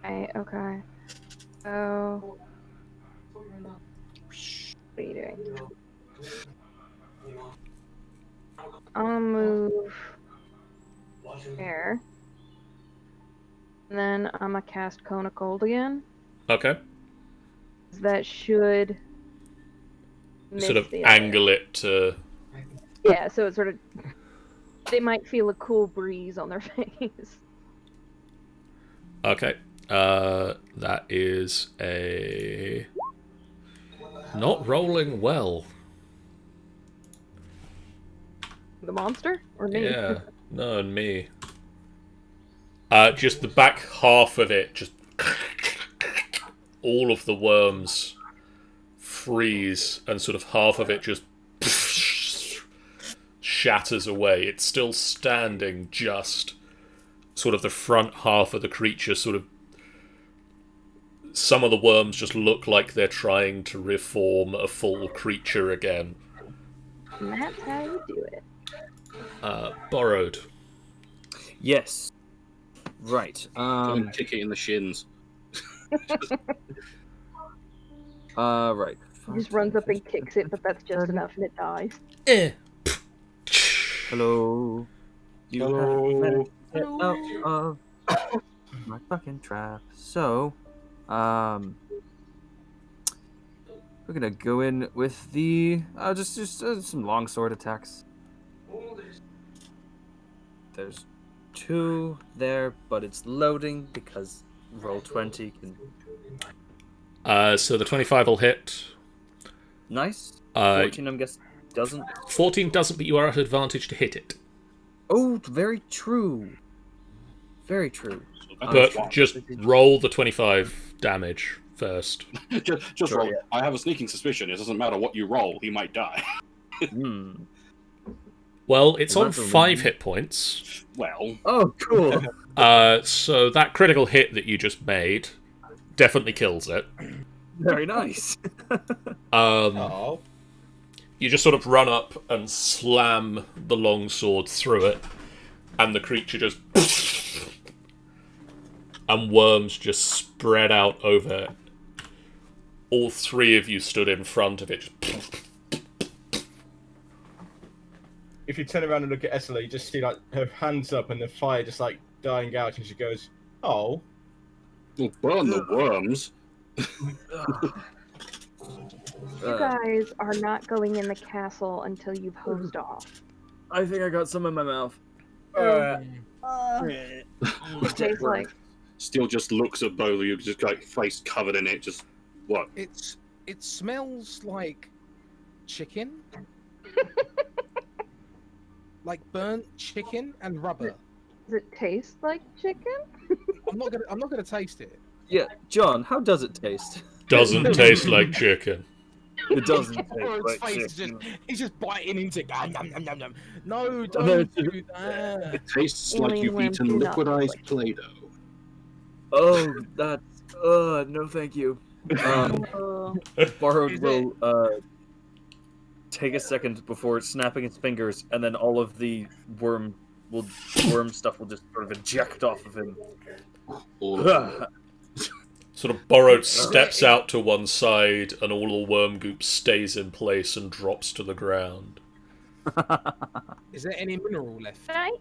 Speaker 6: Okay. So what are you doing? I'll move there. And then I'm gonna cast Cone of Cold again.
Speaker 1: Okay.
Speaker 6: That should miss
Speaker 1: Sort of
Speaker 6: the other.
Speaker 1: angle it to...
Speaker 6: Yeah, so it's sort of they might feel a cool breeze on their face.
Speaker 1: Okay. That is a... Not rolling well.
Speaker 6: The monster? Or me?
Speaker 1: Yeah. No, and me. Just the back half of it, just... all of the worms freeze, and sort of half of it just shatters away. It's still standing, just sort of the front half of the creature sort of... Some of the worms just look like they're trying to reform a full creature again.
Speaker 6: And that's how you do it.
Speaker 1: Borrowed.
Speaker 5: Yes. Right.
Speaker 3: Kick it in the shins.
Speaker 5: Right.
Speaker 6: He just runs up and kicks it, but that's just enough and it dies.
Speaker 5: Hello. You
Speaker 3: Hello.
Speaker 5: have get out of my fucking trap. So, we're gonna go in with the just some longsword attacks. There's 2 there, but it's loading because roll 20 can.
Speaker 1: So the 25 will hit.
Speaker 5: Nice.
Speaker 1: 14
Speaker 5: 14, I'm guessing, doesn't.
Speaker 1: 14 doesn't, but you are at advantage to hit it.
Speaker 5: Oh, very true. Very true.
Speaker 1: But just roll the 25 damage first.
Speaker 3: just
Speaker 5: Sure,
Speaker 3: roll.
Speaker 5: yeah.
Speaker 3: I have a sneaking suspicion. It doesn't matter what you roll, he might die.
Speaker 5: Hmm.
Speaker 1: Well, it's on
Speaker 5: That's a
Speaker 1: 5
Speaker 5: win.
Speaker 1: hit points.
Speaker 3: Well,
Speaker 5: Oh, cool.
Speaker 1: So that critical hit that you just made definitely kills it.
Speaker 5: Very nice.
Speaker 7: Oh.
Speaker 1: You just sort of run up and slam the longsword through it, and the creature just... and worms just spread out over it. All 3 of you stood in front of it. Just...
Speaker 7: If you turn around and look at Essela, you just see like her hands up and the fire just like dying out, and she goes, "Oh."
Speaker 3: we'll burn the worms.
Speaker 6: You guys are not going in the castle until you've hosed off.
Speaker 5: I think I got some in my mouth.
Speaker 6: It tastes like
Speaker 3: Still just looks at both of you, just like face covered in it. Just what?
Speaker 4: It smells like chicken, like burnt chicken and rubber.
Speaker 6: does it taste like chicken?
Speaker 4: I'm not gonna taste it.
Speaker 5: Yeah, John, how does it taste?
Speaker 1: Doesn't taste like chicken.
Speaker 5: It doesn't taste
Speaker 4: His
Speaker 5: like
Speaker 4: face is
Speaker 5: chicken.
Speaker 4: he's just biting into it. Nom, nom, nom, nom. No,
Speaker 5: No,
Speaker 4: don't do that.
Speaker 3: It tastes like
Speaker 6: Alien
Speaker 3: you've
Speaker 6: worms
Speaker 3: eaten
Speaker 6: do not
Speaker 3: liquidized
Speaker 6: like-
Speaker 3: Play-Doh.
Speaker 5: Oh, that's... no thank you. Borrowed
Speaker 4: Is
Speaker 5: will take a second before snapping its fingers, and then all of the worm stuff will just sort of eject off of him.
Speaker 3: All of them.
Speaker 1: Sort of Borrowed steps out to one side, and all the worm goop stays in place and drops to the ground.
Speaker 4: Is there any mineral left?
Speaker 6: Can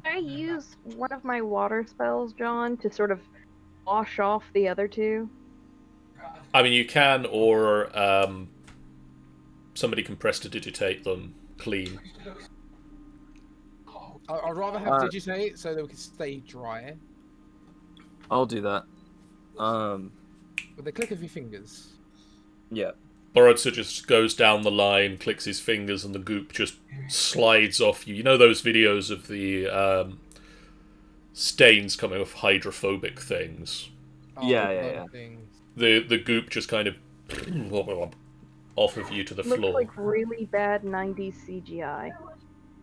Speaker 6: I use one of my water spells, John, to sort of wash off the other 2?
Speaker 1: I mean, you can, or somebody can prestidigitate them clean.
Speaker 4: I'd rather have digitate so that we can stay dry.
Speaker 5: I'll do that.
Speaker 4: With the click of your fingers.
Speaker 5: Yeah.
Speaker 1: Borrowed just goes down the line, clicks his fingers, and the goop just slides off you. You know those videos of the stains coming off hydrophobic things?
Speaker 4: Oh,
Speaker 5: Yeah,
Speaker 4: the
Speaker 5: yeah,
Speaker 4: blood
Speaker 5: yeah.
Speaker 4: things.
Speaker 1: The goop just kind of off of you to the
Speaker 6: Looks
Speaker 1: floor.
Speaker 6: like really bad 90s CGI.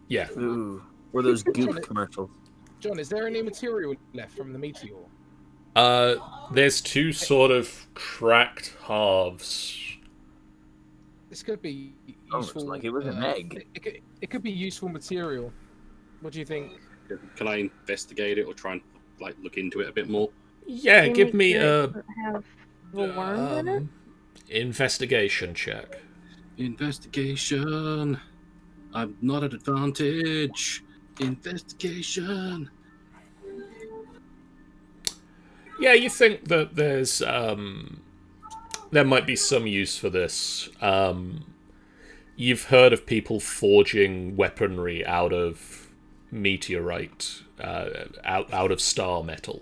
Speaker 1: Yeah.
Speaker 5: Ooh. Or those goop commercials.
Speaker 4: John, is there any material left from the meteor?
Speaker 1: There's 2 sort of cracked halves.
Speaker 4: This could be
Speaker 5: Oh, it's
Speaker 4: useful.
Speaker 5: like it was an egg.
Speaker 4: It could be useful material. What do you think?
Speaker 3: Can I investigate it or try and like look into it a bit more?
Speaker 1: Yeah,
Speaker 6: Can
Speaker 1: give
Speaker 6: you
Speaker 1: me
Speaker 6: make
Speaker 1: a
Speaker 6: it have little worms in it?
Speaker 1: investigation check.
Speaker 3: Investigation. I'm not at advantage. Investigation.
Speaker 1: Yeah, you think that there's there might be some use for this. You've heard of people forging weaponry out of meteorite, out of star metal.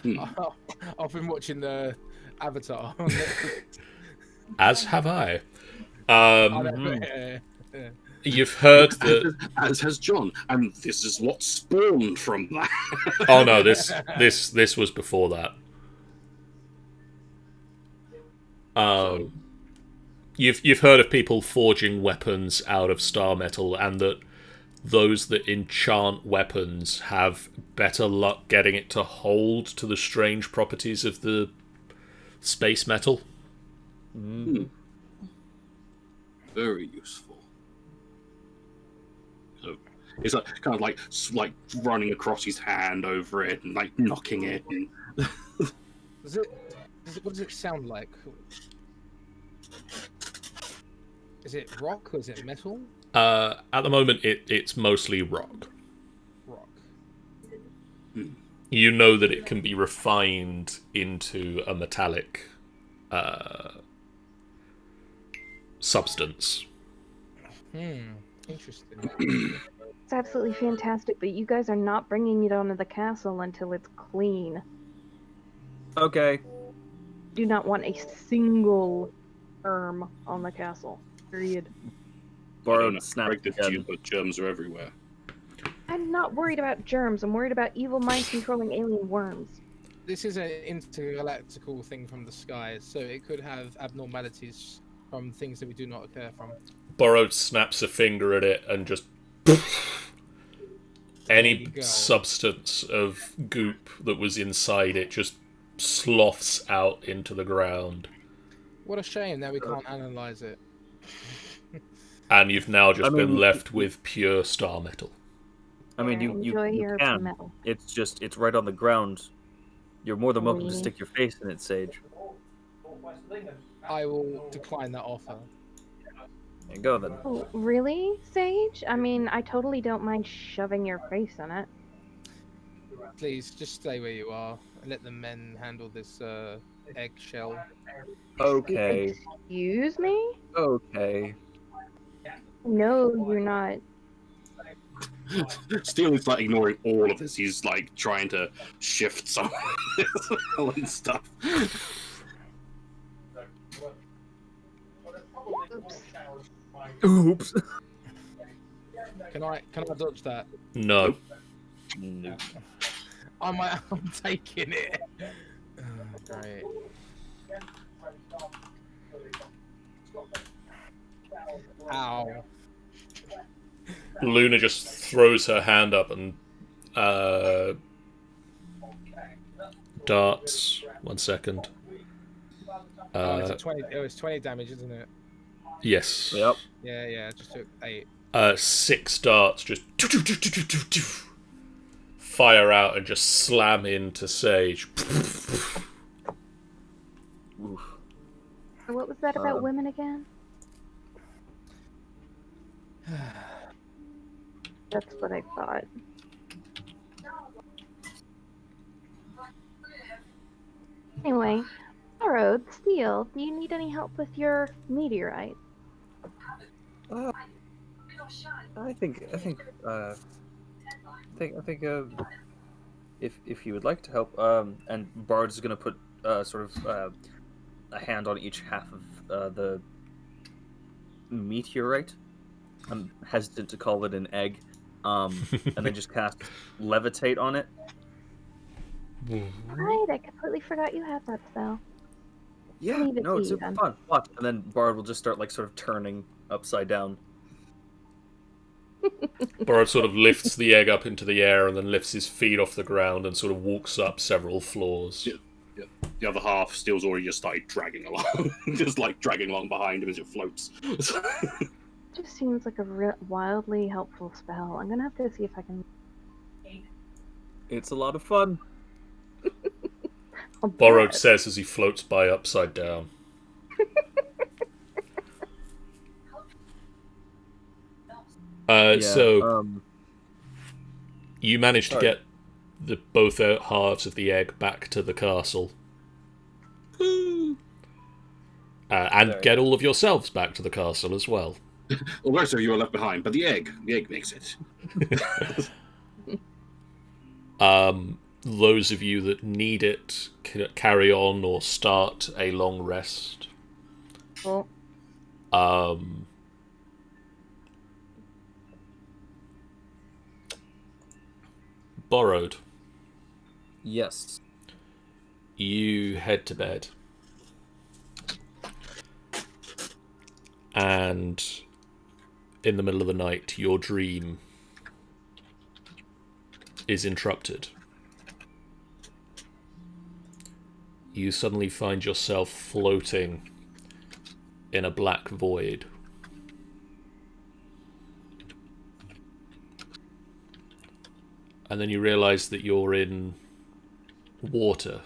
Speaker 4: I've been watching the Avatar on Netflix.
Speaker 1: As have I.
Speaker 4: Yeah.
Speaker 1: You've heard that.
Speaker 3: As has John, and this is what spawned from that.
Speaker 1: Oh no, this was before that. You've heard of people forging weapons out of star metal, and that those that enchant weapons have better luck getting it to hold to the strange properties of the space metal.
Speaker 3: Very useful. So it's like kind of like running across his hand over it and like knocking it. And...
Speaker 4: What does it sound like? Is it rock or is it metal?
Speaker 1: At the moment, it's mostly rock.
Speaker 4: Rock.
Speaker 1: You know that it can be refined into a metallic substance.
Speaker 4: Interesting.
Speaker 6: That's absolutely fantastic, but you guys are not bringing it onto the castle until it's clean.
Speaker 5: Okay.
Speaker 6: Do not want a single germ on the castle. Period.
Speaker 3: I don't
Speaker 5: Borrowed
Speaker 3: know.
Speaker 5: snaps
Speaker 3: Break this to you,
Speaker 5: again.
Speaker 3: but germs are everywhere.
Speaker 6: I'm not worried about germs. I'm worried about evil mind controlling alien worms.
Speaker 4: This is an intergalactical thing from the sky, so it could have abnormalities from things that we do not care from.
Speaker 1: Borrowed snaps a finger at it and just
Speaker 4: There
Speaker 1: any
Speaker 4: you go.
Speaker 1: substance of goop that was inside it just sloughs out into the ground.
Speaker 4: What a shame that we can't analyze it.
Speaker 1: And you've now just
Speaker 5: I mean,
Speaker 1: been left with pure star metal.
Speaker 5: I mean,
Speaker 6: There, enjoy
Speaker 5: you
Speaker 6: your
Speaker 5: can.
Speaker 6: metal.
Speaker 5: It's right on the ground. You're more than welcome to
Speaker 6: Really?
Speaker 5: stick your face in it, Sage.
Speaker 4: I will decline that offer.
Speaker 5: There you go then.
Speaker 6: Oh, really, Sage? I mean, I totally don't mind shoving your face in it.
Speaker 4: Please, just stay where you are and let the men handle this eggshell.
Speaker 5: Okay.
Speaker 6: Excuse me?
Speaker 5: Okay.
Speaker 6: No, you're not.
Speaker 3: Steel is like ignoring all of this. He's like trying to shift some and stuff.
Speaker 6: Oops.
Speaker 5: Oops.
Speaker 4: Can I dodge that?
Speaker 1: No.
Speaker 5: Nope.
Speaker 4: I'm taking it. Great. Ow.
Speaker 1: Luna just throws her hand up and darts. 1 second.
Speaker 4: It's a 20. It was 20 damage, isn't it?
Speaker 1: Yes.
Speaker 5: Yep.
Speaker 4: Yeah. I just took 8.
Speaker 1: 6 darts just fire out and just slam into Sage.
Speaker 5: Oof.
Speaker 6: So what was that about women again? That's what I thought. Anyway, Borrowed, Steel, do you need any help with your meteorite?
Speaker 5: I think if you would like to help, and Bard is gonna put sort of a hand on each half of the meteorite. I'm hesitant to call it an egg, and then just cast levitate on it.
Speaker 6: Right, I completely forgot you had that spell.
Speaker 5: Yeah,
Speaker 6: Leave it
Speaker 5: no,
Speaker 6: to
Speaker 5: it's
Speaker 6: you,
Speaker 5: super
Speaker 6: then.
Speaker 5: fun. Watch, and then Bard will just start like sort of turning upside down.
Speaker 1: Borrowed sort of lifts the egg up into the air and then lifts his feet off the ground and sort of walks up several floors.
Speaker 3: Yeah. The other half Steel's already just started dragging along, just like dragging along behind him as it floats.
Speaker 6: Just seems like a wildly helpful spell. I'm gonna have to see if I can.
Speaker 5: It's a lot of fun.
Speaker 6: I'll
Speaker 1: Borrowed
Speaker 6: bet.
Speaker 1: says as he floats by upside down. So you managed to
Speaker 5: sorry.
Speaker 1: get both halves of the egg back to the castle. And
Speaker 5: There.
Speaker 1: get all of yourselves back to the castle as well.
Speaker 3: Well, the rest of you are left behind, but the egg makes it.
Speaker 1: Those of you that need it carry on or start a long rest.
Speaker 6: Well,
Speaker 1: Borrowed.
Speaker 5: Yes.
Speaker 1: You head to bed. And in the middle of the night, your dream is interrupted. You suddenly find yourself floating in a black void. And then you realize that you're in water,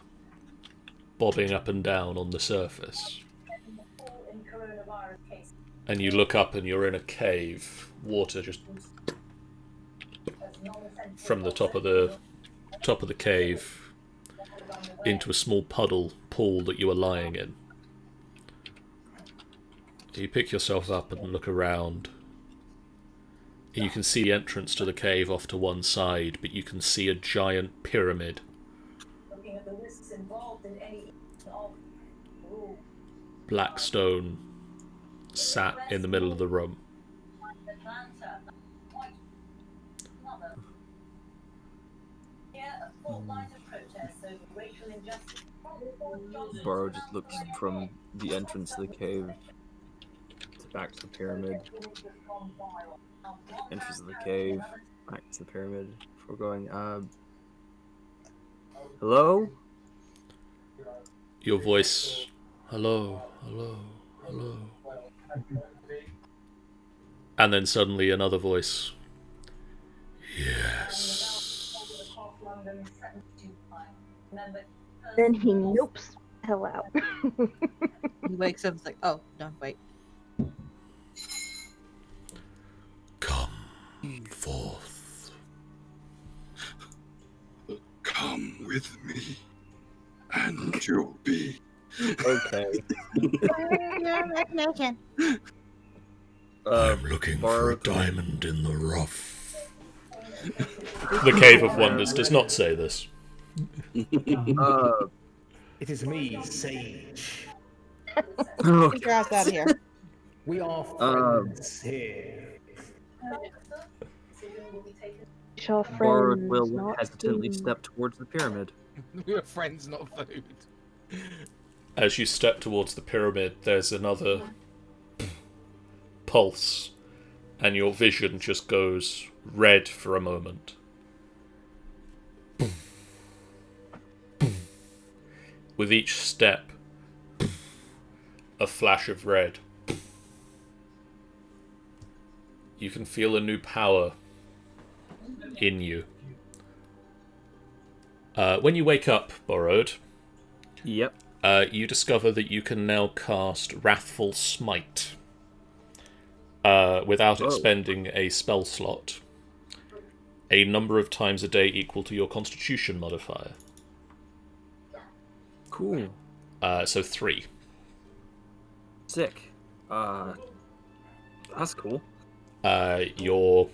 Speaker 1: bobbing up and down on the surface. And you look up and you're in a cave. Water just from the top of the cave into a small pool that you are lying in. You pick yourself up and look around. You can see the entrance to the cave off to one side, but you can see a giant pyramid. Black stone sat in the middle of the room.
Speaker 5: Borrowed just looks from the entrance to the cave back to the pyramid. Entrance to the cave, back to the pyramid. Before going, hello?
Speaker 1: Your voice, hello, hello, hello. And then suddenly another voice, yes.
Speaker 6: Then he nopes the hell out.
Speaker 2: He wakes up and is like, oh, no, wait.
Speaker 1: Come forth.
Speaker 3: Come with me, and you'll be.
Speaker 5: Okay.
Speaker 1: I'm looking for a
Speaker 5: Borrowed.
Speaker 1: diamond in the rough. The Cave of Wonders does not say this.
Speaker 8: It is me, Sage.
Speaker 2: Get your ass out of here.
Speaker 8: We are friends here.
Speaker 6: Shall
Speaker 5: Borrowed
Speaker 6: friends
Speaker 5: will
Speaker 6: not
Speaker 5: hesitantly
Speaker 6: be-
Speaker 5: step towards the pyramid.
Speaker 4: We are friends, not food.
Speaker 1: As you step towards the pyramid, there's another pulse, and your vision just goes red for a moment. With each step, a flash of red. You can feel a new power in you. When you wake up, Borrowed,
Speaker 5: Yep.
Speaker 1: you discover that you can now cast Wrathful Smite without expending a spell slot, a number of times a day equal to your Constitution modifier.
Speaker 5: Cool.
Speaker 1: So 3.
Speaker 5: Sick. That's cool.
Speaker 1: Your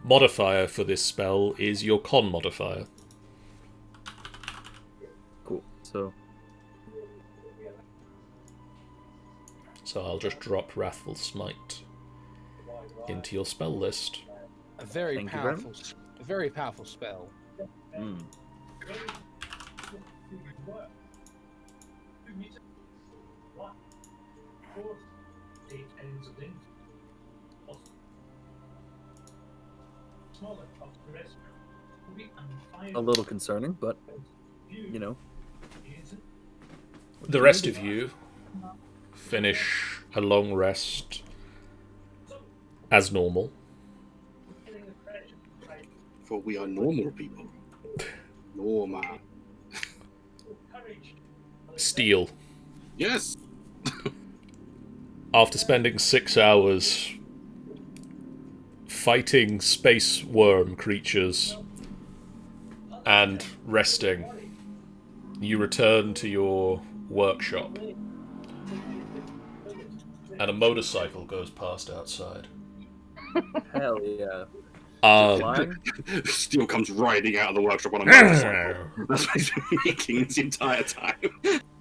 Speaker 1: modifier for this spell is your Con modifier.
Speaker 5: Cool. So
Speaker 1: I'll just drop Wrathful Smite into your spell list.
Speaker 4: A very
Speaker 5: Thank you very
Speaker 4: powerful, a very powerful spell.
Speaker 5: mm. A little concerning, but you know.
Speaker 1: The rest of you finish a long rest as normal.
Speaker 3: For we are normal people. Normal.
Speaker 1: Steel.
Speaker 3: Yes.
Speaker 1: After spending 6 hours fighting space worm creatures and resting, you return to your workshop. And a motorcycle goes past outside.
Speaker 5: Hell yeah.
Speaker 1: Um,
Speaker 3: Steel comes riding out of the workshop on a motorcycle. That's what he's been making this entire time.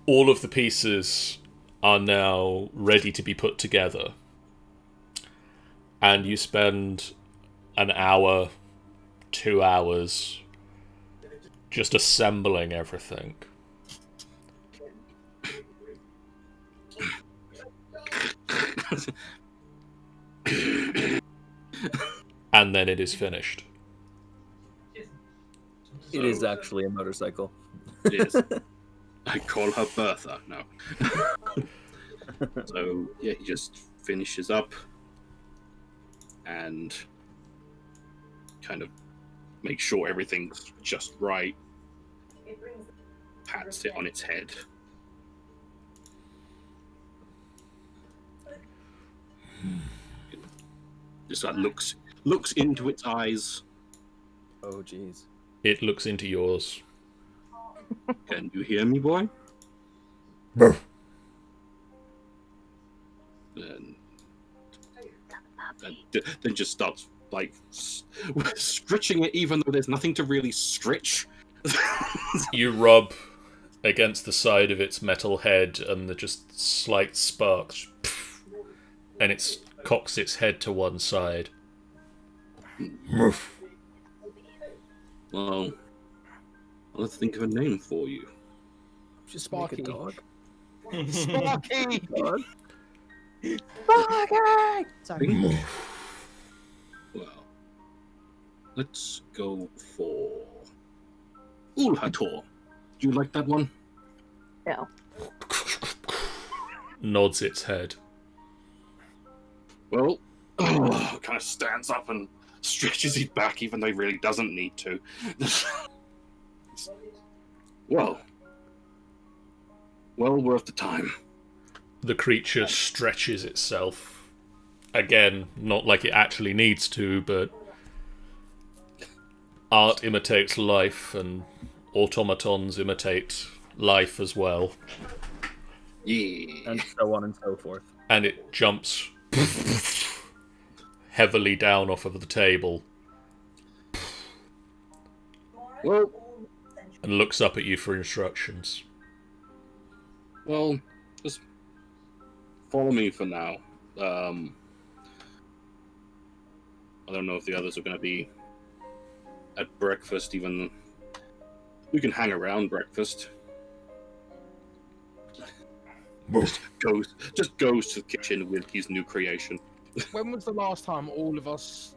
Speaker 1: all of the pieces are now ready to be put together. And you spend an hour, 2 hours just assembling everything. And then it is finished.
Speaker 5: It is actually a motorcycle.
Speaker 3: It is. I call her Bertha. No. So yeah, he just finishes up and kind of makes sure everything's just right. Pats it on its head. Just like looks into its eyes.
Speaker 5: Oh, jeez.
Speaker 1: It looks into yours.
Speaker 3: Can you hear me, boy? Then and then just starts like stretching it, even though there's nothing to really stretch.
Speaker 1: You rub against the side of its metal head, and the just slight sparks, and it cocks its head to one side.
Speaker 3: Well, let's think of a name for you.
Speaker 5: Just
Speaker 4: Sparky.
Speaker 5: make a dog.
Speaker 4: Sparky!
Speaker 5: Dog?
Speaker 2: Sparky! Sorry.
Speaker 3: Well, let's go for Ulhator. Do you like that one?
Speaker 6: No.
Speaker 1: Nods its head.
Speaker 3: Well, kind of stands up and stretches his back, even though he really doesn't need to. Well worth the time.
Speaker 1: The creature stretches itself. Again, not like it actually needs to, but art imitates life, and automatons imitate life as well.
Speaker 3: Yeah.
Speaker 5: And so on and so forth.
Speaker 1: And it jumps heavily down off of the table
Speaker 3: Well,
Speaker 1: and looks up at you for instructions.
Speaker 3: well, just follow me for now. I don't know if the others are going to be at breakfast, even. We can hang around breakfast. Just goes to the kitchen with his new creation.
Speaker 4: When was the last time all of us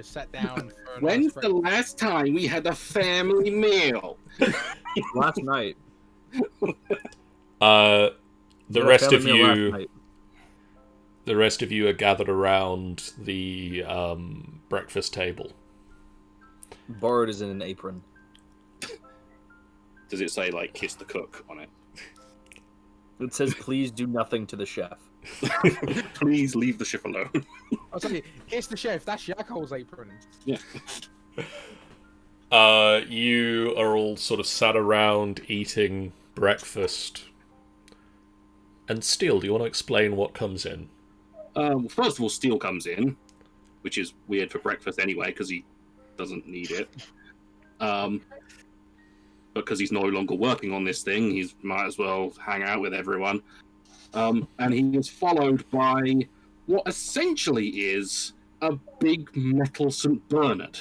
Speaker 4: sat down for a
Speaker 3: When's
Speaker 4: nice
Speaker 3: the
Speaker 4: breakfast?
Speaker 3: last time we had a family meal?
Speaker 5: Last night.
Speaker 1: The
Speaker 5: We had a
Speaker 1: rest
Speaker 5: family
Speaker 1: of
Speaker 5: meal last
Speaker 1: you,
Speaker 5: night.
Speaker 1: the rest of you are gathered around the breakfast table.
Speaker 5: Borrowed is in an apron.
Speaker 3: Does it say, like, kiss the cook on it?
Speaker 5: It says, please do nothing to the chef.
Speaker 3: Please leave the chef alone.
Speaker 4: I'll tell you, it's the chef. That's Yakol's apron.
Speaker 3: Yeah.
Speaker 1: You are all sort of sat around eating breakfast. And Steel, do you want to explain what comes in?
Speaker 3: First of all, Steel comes in, which is weird for breakfast anyway, because he doesn't need it. Because he's no longer working on this thing, he might as well hang out with everyone. And he is followed by what essentially is a big metal St. Bernard.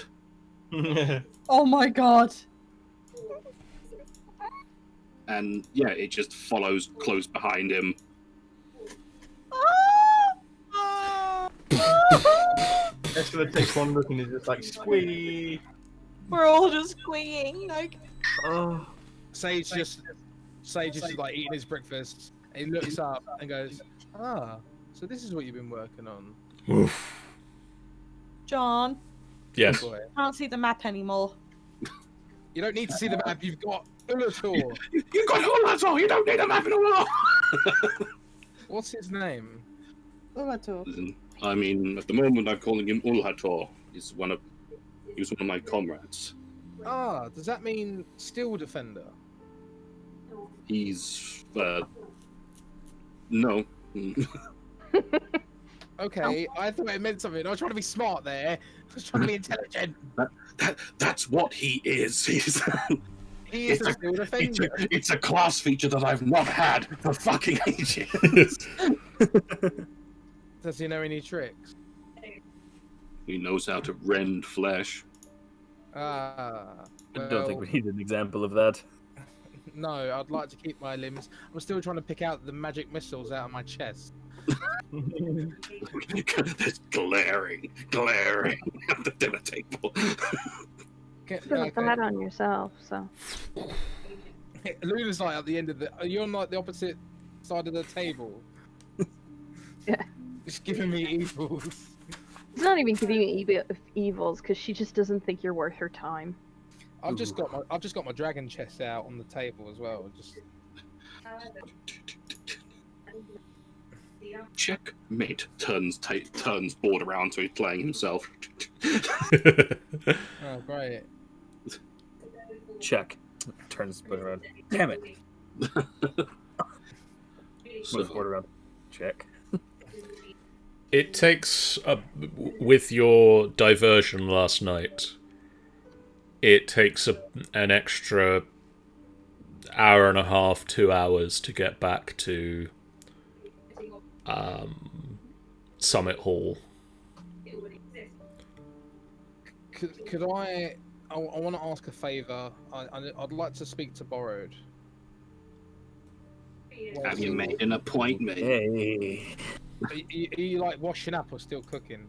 Speaker 2: Oh my god.
Speaker 3: And yeah, it just follows close behind him.
Speaker 7: Just gonna take one look and it's just like squee.
Speaker 2: We're all just squeeing. Like,
Speaker 5: Oh,
Speaker 4: Sage is like eating his breakfast. And he looks up and goes, "Ah, so this is what you've been working on."
Speaker 2: John,
Speaker 1: Yes.
Speaker 4: Boy.
Speaker 2: can't see the map anymore.
Speaker 4: You don't need to see the map. You've got Ulator.
Speaker 3: You got Ulhator! You don't need a map in all.
Speaker 4: What's his name?
Speaker 3: Listen, I mean, at the moment I'm calling him Ulhator. He was one of my comrades.
Speaker 4: Ah, does that mean Steel Defender?
Speaker 3: He's no.
Speaker 4: Okay, I thought it meant something. I was trying to be smart there. I was trying to be intelligent.
Speaker 3: That's what he is. He's
Speaker 4: He is a Steel Defender.
Speaker 3: it's a class feature that I've not had for fucking ages.
Speaker 4: Does he know any tricks?
Speaker 3: He knows how to rend flesh.
Speaker 4: Ah.
Speaker 5: I don't think we need an example of that.
Speaker 4: No, I'd like to keep my limbs. I'm still trying to pick out the magic missiles out of my chest.
Speaker 3: There's glaring at the dinner table.
Speaker 6: Put that on yourself, so.
Speaker 4: Luna's like at the end of the. You're on like the opposite side of the table.
Speaker 6: Yeah.
Speaker 4: Just giving me evils.
Speaker 6: It's not even giving you evils because she just doesn't think you're worth her time.
Speaker 4: I've just got my dragon chest out on the table as well. Just
Speaker 3: Checkmate. Turns board around so he's playing himself.
Speaker 4: oh great.
Speaker 5: Check. Turns the board around. Damn it.
Speaker 3: So,
Speaker 5: Moves the board around. Check.
Speaker 1: It takes with your diversion last night. It takes an extra hour and a half, 2 hours to get back to Summit Hall.
Speaker 4: Could I want to ask a favor. I'd like to speak to Borrowed.
Speaker 3: Have you made an appointment?
Speaker 5: Hey.
Speaker 4: Are you like washing up or still cooking?